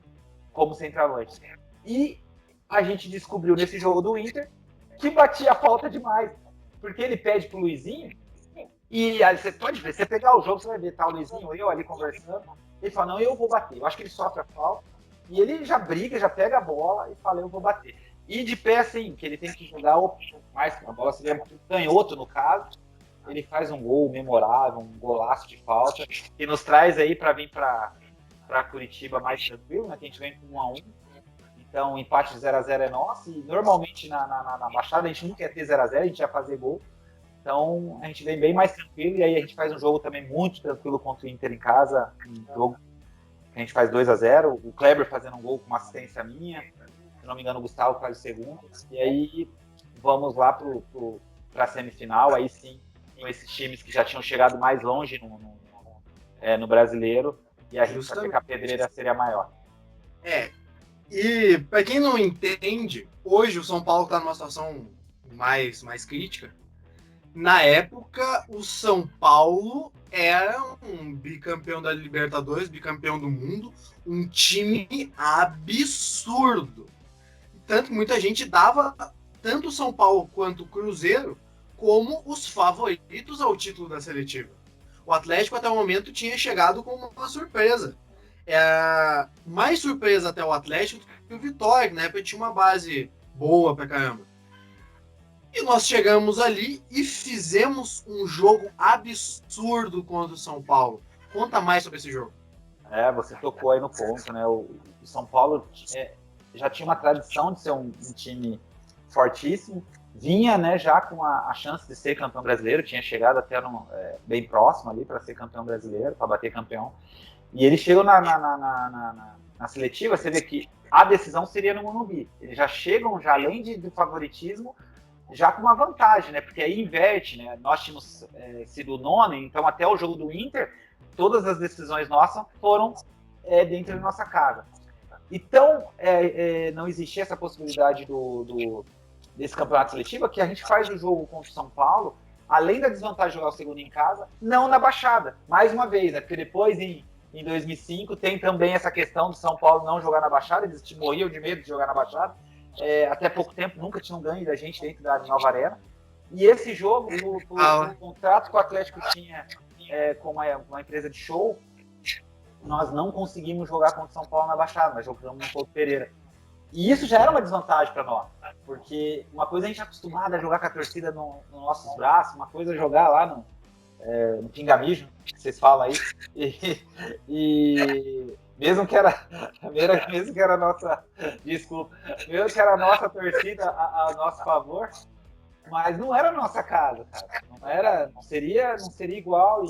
como centroavante. E a gente descobriu nesse jogo do Inter que batia a falta demais. Porque ele pede pro Luizinho, E aí você pode ver, você pegar o jogo, você vai ver, tá o Luizinho, eu ali conversando, ele fala, não, eu vou bater. Eu acho que ele sofre a falta, e ele já briga, já pega a bola e fala, eu vou bater. E de pé, assim, que ele tem que jogar mais, a bola seria canhoto, no caso, ele faz um gol memorável, um golaço de falta, que nos traz aí para vir para Curitiba mais tranquilo, né, que a gente vem com 1-1. Então, o empate de 0x0 é nosso, e normalmente na Baixada a gente nunca ia ter 0x0, a gente ia fazer gol. Então, a gente vem bem mais tranquilo, e aí a gente faz um jogo também muito tranquilo contra o Inter em casa, um jogo que a gente faz 2x0, o Kleber fazendo um gol com uma assistência minha, se não me engano o Gustavo faz o segundo, e aí vamos lá para a semifinal, aí sim, com esses times que já tinham chegado mais longe no brasileiro, e a gente vai ter que a pedreira seria maior. E para quem não entende, hoje o São Paulo está numa situação mais crítica. Na época, o São Paulo era um bicampeão da Libertadores, bicampeão do mundo, um time absurdo. Tanto que muita gente dava tanto o São Paulo quanto o Cruzeiro como os favoritos ao título da seletiva. O Atlético até o momento tinha chegado com uma surpresa. Mais surpresa até o Atlético do que o Vitória, que na época tinha uma base boa pra caramba. E nós chegamos ali e fizemos um jogo absurdo contra o São Paulo. Conta mais sobre esse jogo. Você tocou aí no ponto, né? O São Paulo já tinha uma tradição de ser um time fortíssimo, vinha, né, já com a chance de ser campeão brasileiro, tinha chegado até bem próximo ali para ser campeão brasileiro, para bater campeão. E eles chegam na seletiva, você vê que a decisão seria no Morumbi. Eles já chegam, já além do favoritismo, já com uma vantagem, né? Porque aí inverte, né? Nós tínhamos sido o nono, então até o jogo do Inter, todas as decisões nossas foram dentro da nossa casa. Então, não existia essa possibilidade desse campeonato seletivo, que a gente faz o jogo contra o São Paulo, além da desvantagem de jogar o segundo em casa, não na Baixada. Mais uma vez, né? Porque depois, em 2005, tem também essa questão do São Paulo não jogar na Baixada, eles morriam de medo de jogar na Baixada. Até pouco tempo nunca tinham ganho da gente dentro da Nova Arena. E esse jogo, o contrato que o Atlético tinha com uma empresa de show, nós não conseguimos jogar contra o São Paulo na Baixada, nós jogamos no Couto Pereira. E isso já era uma desvantagem para nós, porque uma coisa a gente é acostumado a jogar com a torcida nos nossos braços, uma coisa é jogar lá no Pingamijo, que vocês falam aí, e mesmo que era a nossa, desculpa, mesmo que era a nossa torcida a nosso favor, mas não era a nossa casa, cara. Não seria igual,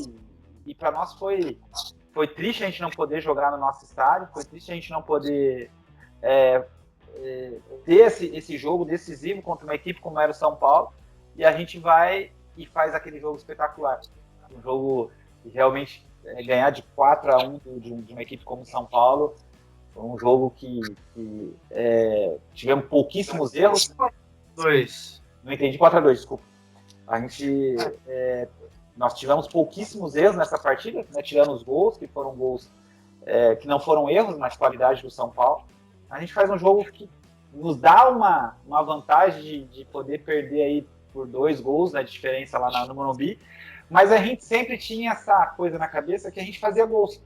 e para nós foi triste a gente não poder jogar no nosso estádio, foi triste a gente não poder ter esse jogo decisivo contra uma equipe como era o São Paulo, e a gente vai e faz aquele jogo espetacular. Um jogo que realmente ganhar de 4-1 de uma equipe como o São Paulo, foi um jogo que tivemos pouquíssimos erros. Não entendi, 4-2, desculpa. Nós tivemos pouquíssimos erros nessa partida, né, tirando os gols, que foram gols que não foram erros, mas qualidade do São Paulo. A gente faz um jogo que nos dá uma vantagem de poder perder aí por 2 gols, né, de diferença lá no Morumbi, mas a gente sempre tinha essa coisa na cabeça que a gente fazia gols.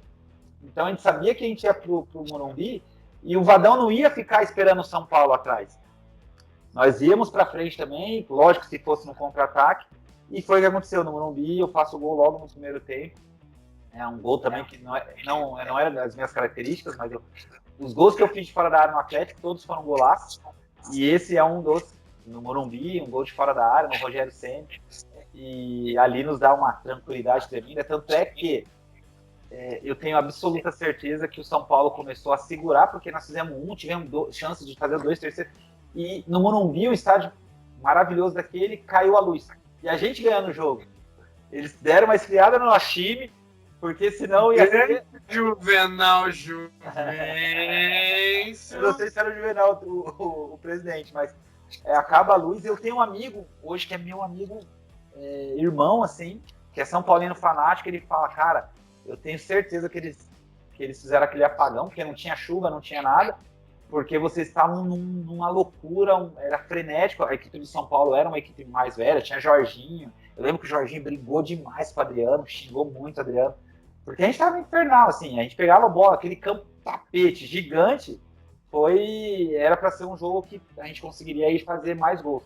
Então a gente sabia que a gente ia pro Morumbi e o Vadão não ia ficar esperando o São Paulo atrás. Nós íamos para frente também, lógico, se fosse no contra-ataque, e foi o que aconteceu no Morumbi. Eu faço o gol logo no primeiro tempo. É um gol também que não era das minhas características, mas os gols que eu fiz de fora da área no Atlético, todos foram golaços. E esse é um dos, no Morumbi, um gol de fora da área, no Rogério Ceni. E ali nos dá uma tranquilidade tremenda. Tanto é que eu tenho absoluta certeza que o São Paulo começou a segurar, porque nós tivemos chance de fazer 2, 3, e no Morumbi, um estádio maravilhoso daquele, caiu a luz. E a gente ganhando o jogo. Eles deram uma esfriada no nosso time, porque senão ia ser... Juvenal. Eu não sei se era o Juvenal, o presidente, mas acaba a luz. Eu tenho um amigo, hoje, que é meu amigo, irmão, assim, que é São Paulino fanático. Ele fala, cara, eu tenho certeza que eles fizeram aquele apagão, porque não tinha chuva, não tinha nada, porque vocês estavam numa loucura, era frenético. A equipe do São Paulo era uma equipe mais velha, tinha Jorginho, Eu lembro que o Jorginho brigou demais com o Adriano, xingou muito o Adriano, porque a gente tava infernal, assim, a gente pegava a bola, aquele campo tapete gigante, era para ser um jogo que a gente conseguiria aí fazer mais gols.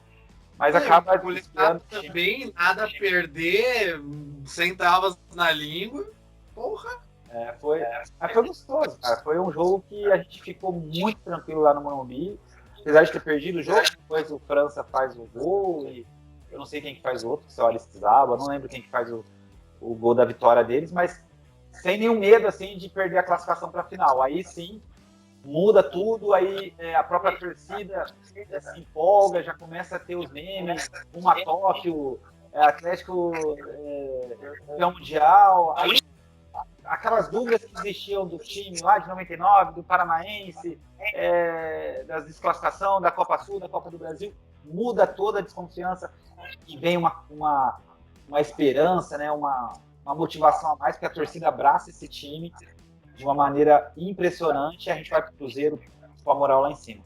Mas acaba desviando também, nada a perder, sem travas na língua. Porra! Mas foi gostoso, cara. Foi um jogo que a gente ficou muito tranquilo lá no Morumbi. Apesar de ter perdido o jogo, depois o França faz o gol e eu não sei quem que faz o outro, se é o Aristizábal, não lembro quem que faz o gol da vitória deles, mas sem nenhum medo assim de perder a classificação para a final. Aí sim, muda tudo, aí a própria torcida se empolga, já começa a ter os memes, uma Tóquio, Atlético campeão mundial, aí aquelas dúvidas que existiam do time lá de 99, do Paranaense, da desclassificação, da Copa Sul, da Copa do Brasil, muda toda a desconfiança e vem uma esperança, né, uma motivação a mais, porque a torcida abraça esse time de uma maneira impressionante e a gente vai para o Cruzeiro com a moral lá em cima.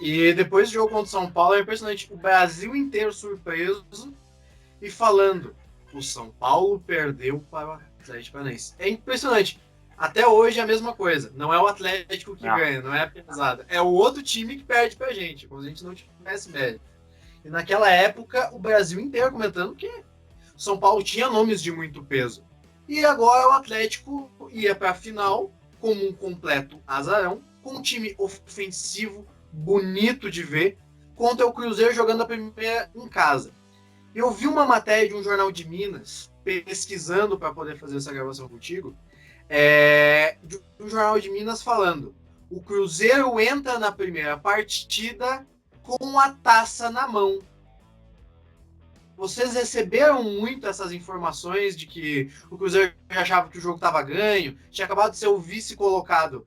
E depois do jogo contra o São Paulo é impressionante, o Brasil inteiro surpreso e falando, o São Paulo perdeu para o Atlético Paranaense. É impressionante. Até hoje é a mesma coisa. Não é o Atlético que ganha, não é a pesada. É o outro time que perde pra gente, como se a gente não tivesse mérito. E naquela época, o Brasil inteiro comentando que o São Paulo tinha nomes de muito peso. E agora o Atlético ia pra final como um completo azarão, com um time ofensivo, bonito de ver, contra o Cruzeiro jogando a primeira em casa. Eu vi uma matéria de um jornal de Minas, pesquisando para poder fazer essa gravação contigo, de um jornal de Minas falando: o Cruzeiro entra na primeira partida com a taça na mão. Vocês receberam muito essas informações de que o Cruzeiro já achava que o jogo estava ganho, tinha acabado de ser o vice colocado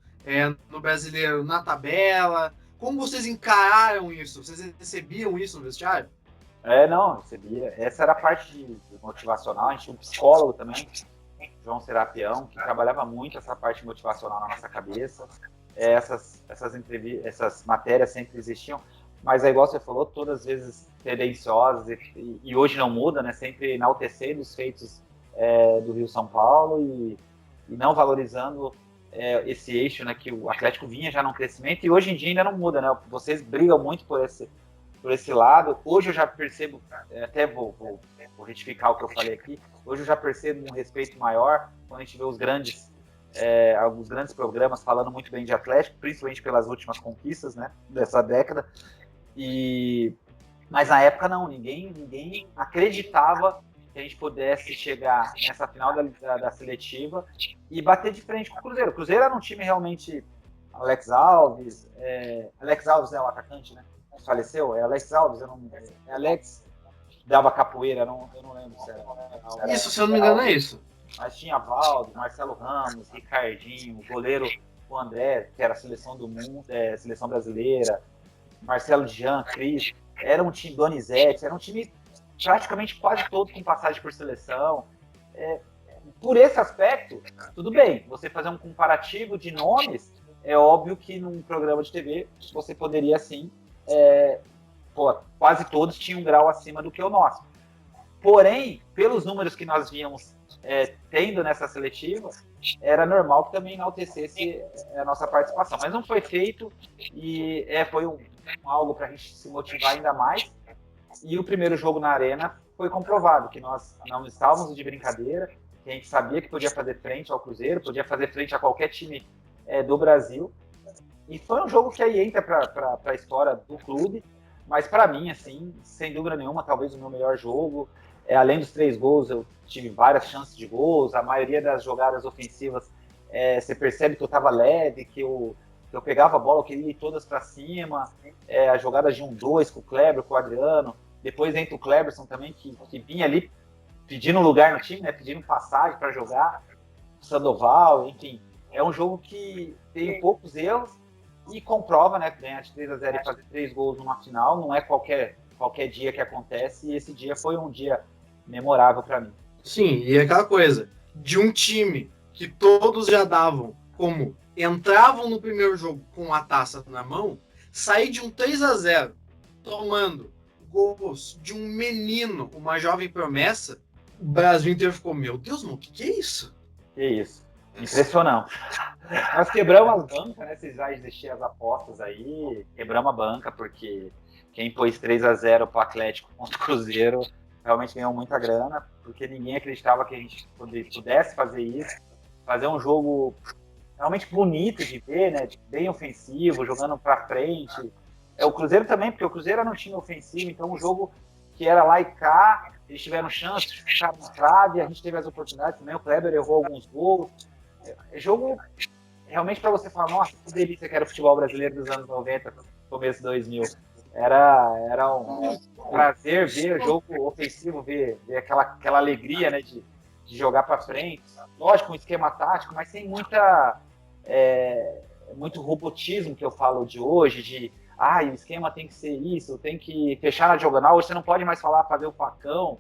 no Brasileiro na tabela. Como vocês encararam isso? Vocês recebiam isso no vestiário? Não, recebia. Essa era a parte de motivacional. A gente tinha um psicólogo também, João Serapião, que trabalhava muito essa parte motivacional na nossa cabeça. Essas matérias sempre existiam, mas é igual você falou, todas as vezes tendenciosas e hoje não muda, né? Sempre enaltecendo os feitos do Rio São Paulo e não valorizando esse eixo, né? Que o Atlético vinha já num crescimento e hoje em dia ainda não muda, né? Vocês brigam muito por esse lado. Hoje eu já percebo, até vou retificar o que eu falei aqui, hoje eu já percebo um respeito maior quando a gente vê alguns grandes programas falando muito bem de Atlético, principalmente pelas últimas conquistas, né, dessa década. Mas na época não, ninguém acreditava que a gente pudesse chegar nessa final da seletiva e bater de frente com o Cruzeiro. O Cruzeiro era um time realmente... Alex Alves é o atacante, né? Faleceu? É Alex Alves? É Alex dava capoeira, eu não lembro se era. Isso, se eu não me engano, é isso. Mas tinha Valdo, Marcelo Ramos, Ricardinho, o goleiro o André, que era a seleção do mundo, seleção brasileira, Marcelo Jean, Cris, era um time Donizete, era um time praticamente quase todo com passagem por seleção. Por esse aspecto, tudo bem, você fazer um comparativo de nomes, é óbvio que num programa de TV você poderia sim, quase todos tinham um grau acima do que o nosso. Porém, pelos números que nós víamos tendo nessa seletiva, era normal que também enaltecesse a nossa participação. Mas não foi feito e foi algo para a gente se motivar ainda mais. E o primeiro jogo na Arena foi comprovado que nós não estávamos de brincadeira, que a gente sabia que podia fazer frente ao Cruzeiro, podia fazer frente a qualquer time do Brasil. E foi um jogo que aí entra para a história do clube, mas para mim, assim, sem dúvida nenhuma, talvez o meu melhor jogo. Além dos 3 gols, eu tive várias chances de gols, a maioria das jogadas ofensivas, você percebe que eu estava leve, que eu pegava a bola, eu queria ir todas para cima, as jogadas de 1-2 com o Kleber, com o Adriano, depois entra o Kleberson também, que vinha ali pedindo lugar no time, né, pedindo passagem para jogar, o Sandoval, enfim. É um jogo que tem poucos erros e comprova, né, ganhar de 3-0 e fazer 3 gols numa final, não é qualquer dia que acontece, e esse dia foi um dia memorável para mim. Sim, e aquela coisa, de um time que todos já davam como entravam no primeiro jogo com a taça na mão, sair de um 3-0, tomando gols de um menino, uma jovem promessa, o Brasil inteiro ficou, meu Deus, mano, o que é isso? Que isso. Impressionante. Nós quebramos as bancas, né? Vocês já existiam as apostas aí, quebramos a banca, porque quem pôs 3-0 pro Atlético contra o Cruzeiro realmente ganhou muita grana, porque ninguém acreditava que a gente pudesse fazer isso, fazer um jogo realmente bonito de ver, né? Bem ofensivo, jogando pra frente. O Cruzeiro também, porque o Cruzeiro não tinha ofensivo, então um jogo que era lá e cá, eles tiveram chance, ficaram na trave, a gente teve as oportunidades também, o Kleber errou alguns gols. Jogo realmente para você falar, nossa, que delícia que era o futebol brasileiro dos anos 90, começo 2000. Era um prazer ver jogo ofensivo, ver aquela alegria, né, de jogar para frente. Lógico, um esquema tático, mas sem muito robotismo que eu falo de hoje, de o esquema tem que ser isso, tem que fechar na diagonal, hoje você não pode mais falar fazer o facão,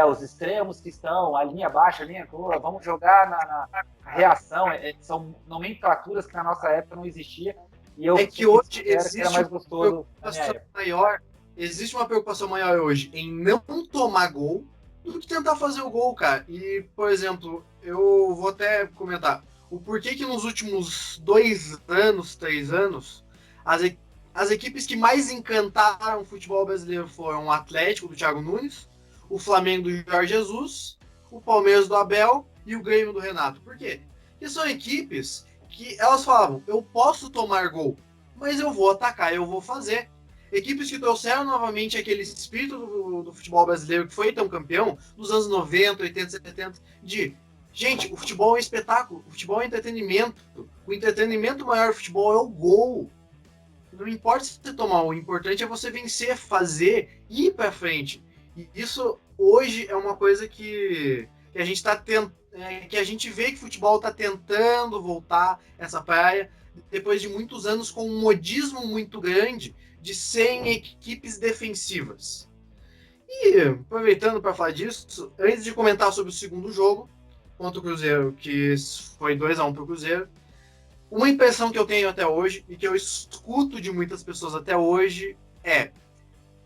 os extremos que estão, a linha baixa, a linha curva, vamos jogar na reação, são nomenclaturas que na nossa época não existia, e eu que hoje existe mais gostoso existe uma preocupação maior hoje em não tomar gol do que tentar fazer o gol, cara. E, por exemplo, eu vou até comentar o porquê que nos últimos 2 anos, 3 anos, as equipes que mais encantaram o futebol brasileiro foram o Atlético, do Thiago Nunes, o Flamengo, do Jorge Jesus, o Palmeiras, do Abel e o Grêmio, do Renato. Por quê? Porque são equipes que elas falavam, eu posso tomar gol, mas eu vou atacar, eu vou fazer. Equipes que trouxeram novamente aquele espírito do futebol brasileiro que foi tão campeão nos anos 90, 80, 70, de gente, o futebol é um espetáculo, o futebol é entretenimento. O entretenimento maior do futebol é o gol. Não importa se você tomar, o importante é você vencer, fazer e ir pra frente. E isso hoje é uma coisa que a gente tá que a gente vê que o futebol está tentando voltar essa praia depois de muitos anos com um modismo muito grande de 100 equipes defensivas. E aproveitando para falar disso, antes de comentar sobre o segundo jogo contra o Cruzeiro, que foi 2-1 para o Cruzeiro, uma impressão que eu tenho até hoje e que eu escuto de muitas pessoas até hoje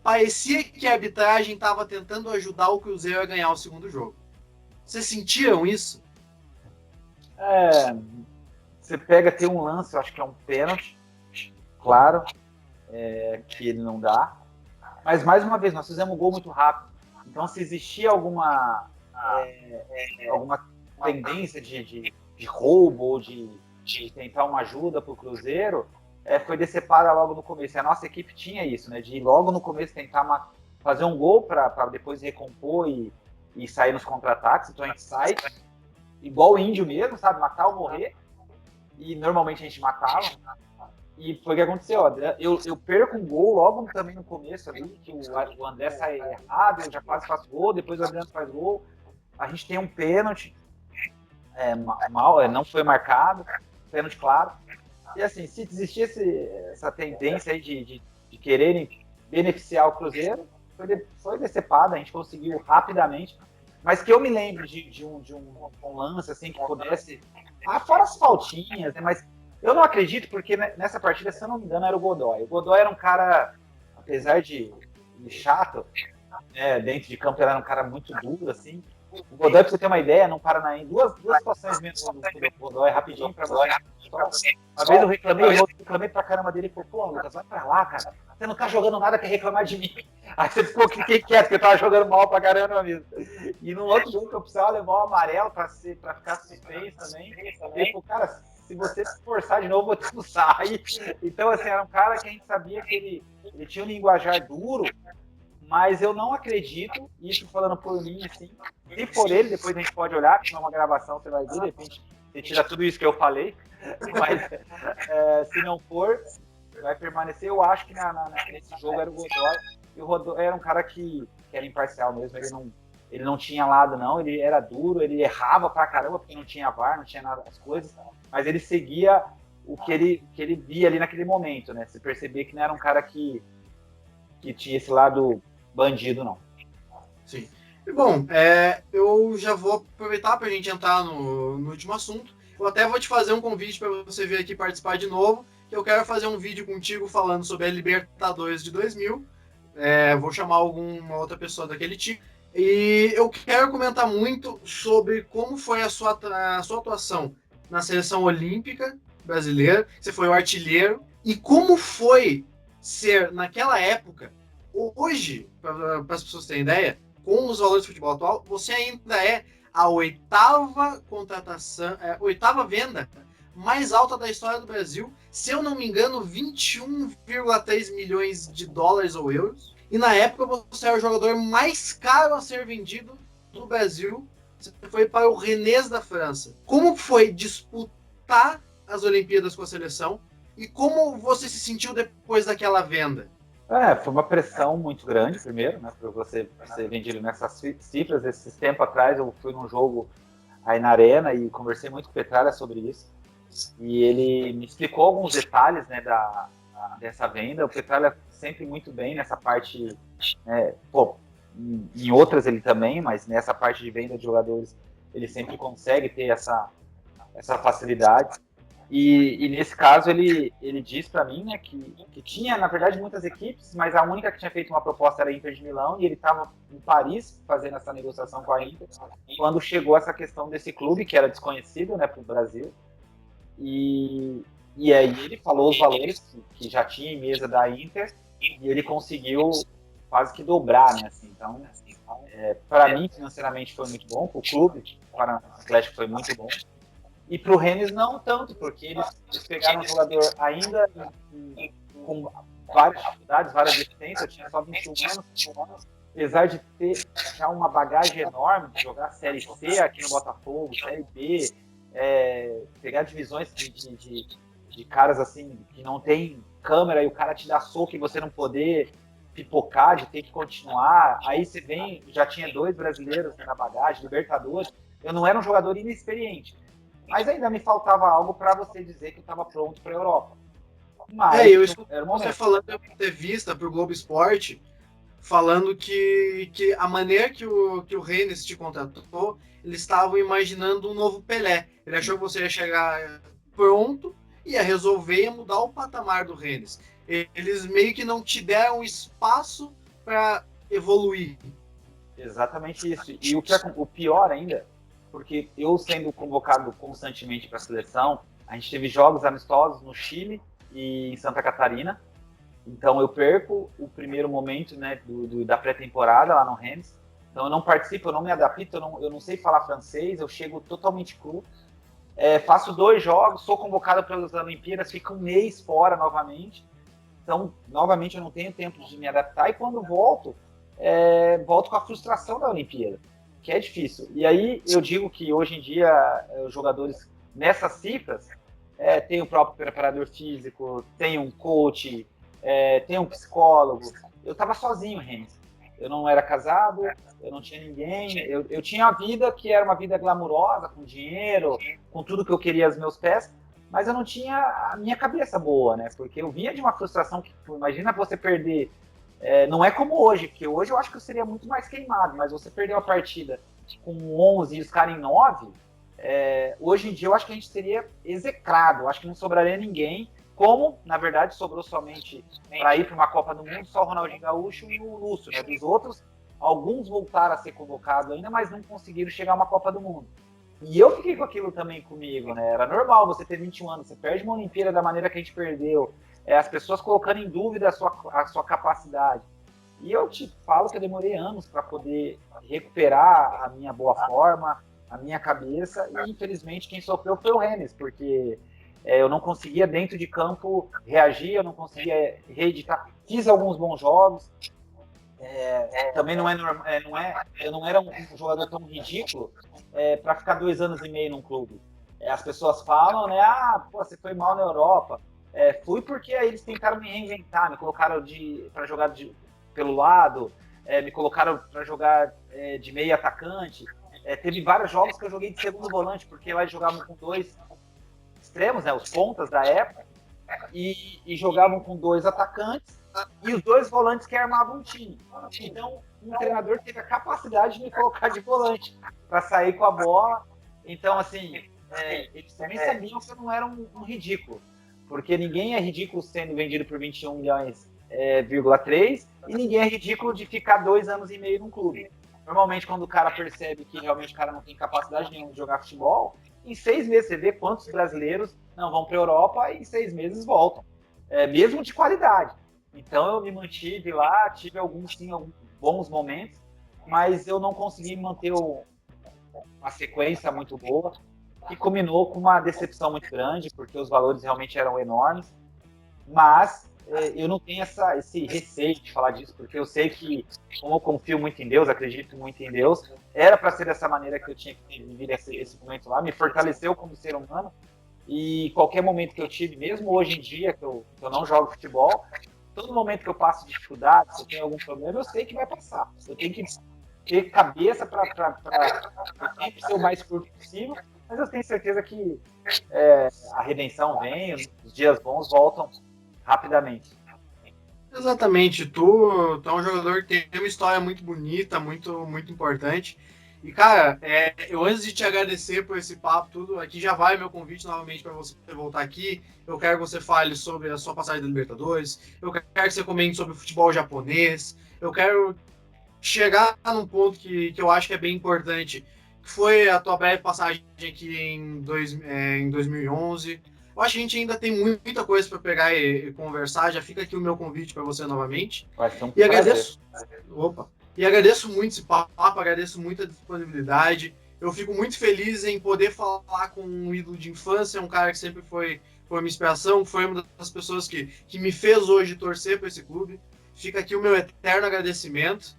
parecia que a arbitragem estava tentando ajudar o Cruzeiro a ganhar o segundo jogo. Vocês sentiram isso? Você tem um lance, eu acho que é um pênalti, claro, que ele não dá. Mas, mais uma vez, nós fizemos um gol muito rápido. Então, se existia alguma tendência de roubo ou de tentar uma ajuda para o Cruzeiro, foi decepada logo no começo. E a nossa equipe tinha isso, né? De ir logo no começo tentar fazer um gol para depois recompor e sair nos contra-ataques. Então a gente sai igual o índio mesmo, sabe? Matar ou morrer. E normalmente a gente matava. E foi o que aconteceu. Eu perco um gol logo também no começo ali, que o André sai errado, eu já quase faço gol, depois o Adriano faz gol. A gente tem um pênalti, não foi marcado, pênalti claro. E assim, se existisse essa tendência aí de quererem beneficiar o Cruzeiro, foi decepada, a gente conseguiu rapidamente. Mas que eu me lembro de um lance assim que pudesse. Fora as faltinhas, né? Mas eu não acredito, porque nessa partida, se eu não me engano, era o Godoy. O Godoy era um cara, apesar de chato, dentro de campo, ele era um cara muito duro, assim. O Godoy, pra você ter uma ideia, não para em duas situações mesmo do Godoy, rapidinho pra você. Uma vez eu reclamei pra caramba dele e falou, pô, Lucas, vai pra lá, cara. Você não tá jogando nada, quer reclamar de mim. Aí você ficou, que é? Porque eu tava jogando mal pra caramba mesmo. E no outro jogo que eu precisava levar o amarelo pra ficar suspenso também, ele falou, cara, se você se forçar de novo, eu vou te expulsar. Então, assim, era um cara que a gente sabia que ele tinha um linguajar duro, mas eu não acredito, isso falando por mim, assim, se for ele, depois a gente pode olhar, porque é uma gravação, você vai ver, de repente você tira tudo isso que eu falei, mas se não for, vai permanecer. Eu acho que nesse jogo era o Godoy, e o Godoy era um cara que era imparcial mesmo, ele não tinha lado não, ele era duro, ele errava pra caramba, porque não tinha VAR, não tinha nada das coisas, mas ele seguia o que ele via ali naquele momento, né? Você percebia que não era um cara que tinha esse lado bandido, não. Sim. E, bom, eu já vou aproveitar para a gente entrar no último assunto. Eu até vou te fazer um convite para você vir aqui participar de novo, que eu quero fazer um vídeo contigo falando sobre a Libertadores de 2000 Vou chamar alguma outra pessoa daquele time. E eu quero comentar muito sobre como foi a sua atuação na seleção olímpica brasileira. Você foi o artilheiro. E como foi ser, naquela época, hoje, para as pessoas terem ideia, com os valores do futebol atual, você ainda é a oitava contratação, oitava venda mais alta da história do Brasil. Se eu não me engano, 21,3 milhões de dólares ou euros. E na época você era o jogador mais caro a ser vendido no Brasil. Você foi para o Rennes da França. Como foi disputar as Olimpíadas com a seleção? E como você se sentiu depois daquela venda? Foi uma pressão muito grande, primeiro, né, por você ser vendido nessas cifras. Esses tempo atrás eu fui num jogo aí na Arena e conversei muito com o Petralha sobre isso. E ele me explicou alguns detalhes, né, dessa venda. O Petralha sempre muito bem nessa parte, né, em outras ele também, mas nessa parte de venda de jogadores ele sempre consegue ter essa facilidade. E nesse caso ele diz para mim, né, que tinha, na verdade, muitas equipes, mas a única que tinha feito uma proposta era a Inter de Milão, e ele estava em Paris fazendo essa negociação com a Inter, quando chegou essa questão desse clube, que era desconhecido, né, para o Brasil. E aí ele falou os valores que já tinha em mesa da Inter, e ele conseguiu quase que dobrar, né, assim. Então, para mim, financeiramente foi muito bom, para o clube, para o Atlético foi muito bom. E para o Rennes não tanto, porque eles pegaram um jogador ainda com várias dificuldades, várias deficiências. Eu tinha só 21 anos, apesar de ter já uma bagagem enorme, de jogar Série C aqui no Botafogo, Série B, pegar divisões de caras assim, que não tem câmera e o cara te dá soco e você não poder pipocar, de ter que continuar. Aí você vem, já tinha 2 brasileiros na bagagem, Libertadores. Eu não era um jogador inexperiente, mas ainda me faltava algo para você dizer que eu estava pronto para a Europa. Mas eu escutei era o você momento. falando em uma entrevista para o Globo Esporte, falando que a maneira que o Rennes te contratou, eles estavam imaginando um novo Pelé. Ele achou que você ia chegar pronto, ia resolver e mudar o patamar do Rennes. Eles meio que não te deram espaço para evoluir. Exatamente isso. E o pior ainda, porque eu sendo convocado constantemente para a seleção, a gente teve jogos amistosos no Chile e em Santa Catarina. Então eu perco o primeiro momento, né, da pré-temporada lá no Rennes. Então eu não participo, eu não me adapto, eu não sei falar francês, eu chego totalmente cru. Faço 2 jogos, sou convocado para as Olimpíadas, fico um mês fora novamente. Então, novamente, eu não tenho tempo de me adaptar. E quando volto, volto com a frustração da Olimpíada, que é difícil. E aí eu digo que hoje em dia os jogadores nessas cifras tem o próprio preparador físico, tem um coach, tem um psicólogo. Eu estava sozinho, Rennes. Eu não era casado, eu não tinha ninguém. Eu tinha a vida que era uma vida glamurosa, com dinheiro, com tudo que eu queria aos meus pés, mas eu não tinha a minha cabeça boa, né? Porque eu vinha de uma frustração que, imagina você perder. Não é como hoje, porque hoje eu acho que eu seria muito mais queimado, mas você perdeu a partida com 11 e os caras em 9, hoje em dia eu acho que a gente seria execrado, eu acho que não sobraria ninguém, como, na verdade, sobrou somente para ir para uma Copa do Mundo só o Ronaldinho Gaúcho e o Lúcio, né? Dos outros, alguns voltaram a ser convocados ainda, mas não conseguiram chegar a uma Copa do Mundo. E eu fiquei com aquilo também comigo, né? Era normal você ter 21 anos, você perde uma Olimpíada da maneira que a gente perdeu, as pessoas colocando em dúvida a sua capacidade. E eu te falo que eu demorei anos para poder recuperar a minha boa forma, a minha cabeça, e infelizmente quem sofreu foi o Rennes, porque eu não conseguia dentro de campo reagir, eu não conseguia reeditar. Fiz alguns bons jogos, também não é normal, eu não era um jogador tão ridículo para ficar 2 anos e meio num clube. As pessoas falam, né? Você foi mal na Europa. Fui porque aí eles tentaram me reinventar, me colocaram para jogar pelo lado, me colocaram para jogar de meio atacante. Teve vários jogos que eu joguei de segundo volante, porque lá eles jogavam com 2 extremos, né? Os pontas da época, e jogavam com 2 atacantes e os 2 volantes que armavam o time. Então, um treinador teve a capacidade de me colocar de volante para sair com a bola. Então, assim, eles também sabiam que eu não era um ridículo, porque ninguém é ridículo sendo vendido por 21 milhões 3, e ninguém é ridículo de ficar 2 anos e meio num clube. Normalmente, quando o cara percebe que realmente o cara não tem capacidade nenhuma de jogar futebol, em 6 meses você vê quantos brasileiros não vão para a Europa e em 6 meses voltam, mesmo de qualidade. Então eu me mantive lá, tive alguns bons momentos, mas eu não consegui manter uma sequência muito boa, que culminou com uma decepção muito grande, porque os valores realmente eram enormes, mas eu não tenho esse receio de falar disso, porque eu sei que, como eu confio muito em Deus, acredito muito em Deus, era para ser dessa maneira que eu tinha que viver esse momento lá, me fortaleceu como ser humano, e qualquer momento que eu tive, mesmo hoje em dia, que eu não jogo futebol, todo momento que eu passo dificuldade, se eu tenho algum problema, eu sei que vai passar. Eu tenho que ter cabeça para sempre ser o mais curto possível, mas eu tenho certeza que a redenção vem, os dias bons voltam rapidamente. Exatamente, tu é um jogador que tem uma história muito bonita, muito, muito importante. E, cara, eu antes de te agradecer por esse papo, tudo, aqui já vai meu convite novamente para você voltar aqui. Eu quero que você fale sobre a sua passagem da Libertadores, eu quero que você comente sobre o futebol japonês, eu quero chegar num ponto que eu acho que é bem importante, que foi a tua breve passagem aqui em 2011. Eu acho que a gente ainda tem muita coisa para pegar e conversar. Já fica aqui o meu convite para você novamente. Vai ser um E agradeço. Opa! E agradeço muito esse papo, agradeço muito a disponibilidade. Eu fico muito feliz em poder falar com um ídolo de infância, um cara que sempre foi minha inspiração, foi uma das pessoas que me fez hoje torcer para esse clube. Fica aqui o meu eterno agradecimento.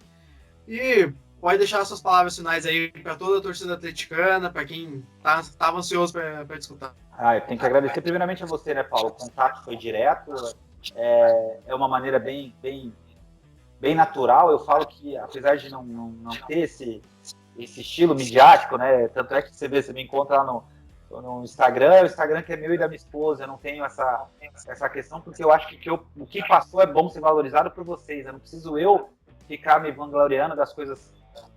E pode deixar suas palavras finais aí para toda a torcida atleticana, para quem estava ansioso para discutir. Eu tenho que agradecer primeiramente a você, né, Paulo? O contato foi direto, é uma maneira bem natural. Eu falo que, apesar de não ter esse estilo midiático, né, tanto é que você me encontra lá no Instagram, o Instagram que é meu e da minha esposa, eu não tenho essa questão, porque eu acho que o que passou é bom ser valorizado por vocês. Eu não preciso ficar me vangloriando das coisas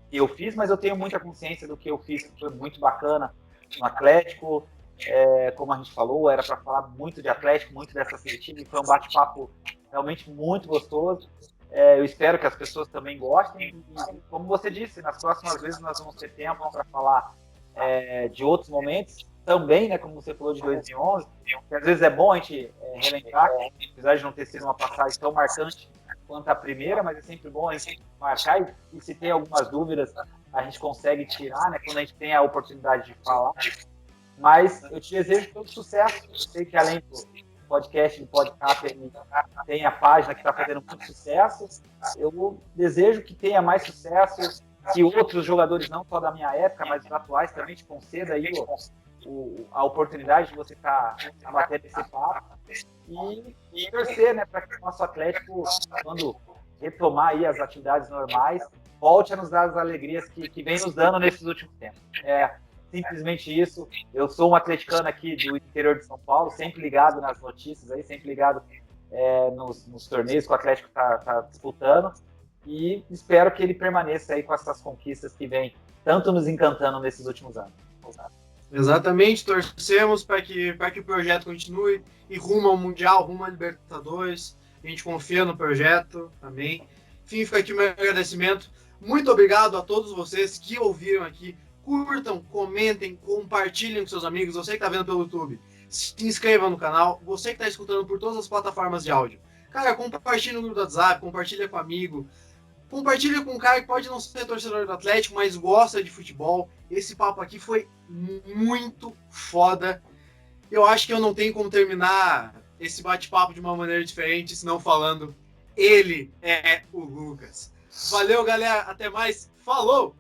que eu fiz, mas eu tenho muita consciência do que eu fiz, que foi muito bacana no Atlético. Como a gente falou, era para falar muito de Atlético, muito dessa seletiva, e foi um bate-papo realmente muito gostoso. Eu espero que as pessoas também gostem, e como você disse, nas próximas vezes nós vamos ter tempo para falar de outros momentos também, né, como você falou de 2011, que às vezes é bom a gente relembrar, apesar de não ter sido uma passagem tão marcante quanto a primeira, mas é sempre bom a gente marcar, e se tem algumas dúvidas a gente consegue tirar, né, quando a gente tem a oportunidade de falar. Mas eu te desejo todo sucesso. Eu sei que além do podcast, do podcast, tem a página que está fazendo muito sucesso. Eu desejo que tenha mais sucesso, que outros jogadores, não só da minha época, mas os atuais também te concedam aí a oportunidade de você estar batendo esse papo. E torcer, né, para que o nosso Atlético, quando retomar aí as atividades normais, volte a nos dar as alegrias que vem nos dando nesses últimos tempos. Simplesmente isso. Eu sou um atleticano aqui do interior de São Paulo, sempre ligado nas notícias, aí, sempre ligado nos torneios que o Atlético está disputando, e espero que ele permaneça aí com essas conquistas que vem tanto nos encantando nesses últimos anos. Exatamente, torcemos para que o projeto continue e rumo ao Mundial, rumo à Libertadores. A gente confia no projeto também. Enfim, fica aqui o meu agradecimento. Muito obrigado a todos vocês que ouviram aqui. Curtam, comentem, compartilhem com seus amigos. Você que está vendo pelo YouTube, se inscreva no canal. Você que está escutando por todas as plataformas de áudio, cara, compartilhe no grupo do WhatsApp, compartilha com amigo, compartilha com um cara que pode não ser torcedor do Atlético, mas gosta de futebol. Esse papo aqui foi muito foda. Eu acho que eu não tenho como terminar esse bate-papo de uma maneira diferente, senão falando, ele é o Lucas. Valeu, galera. Até mais. Falou!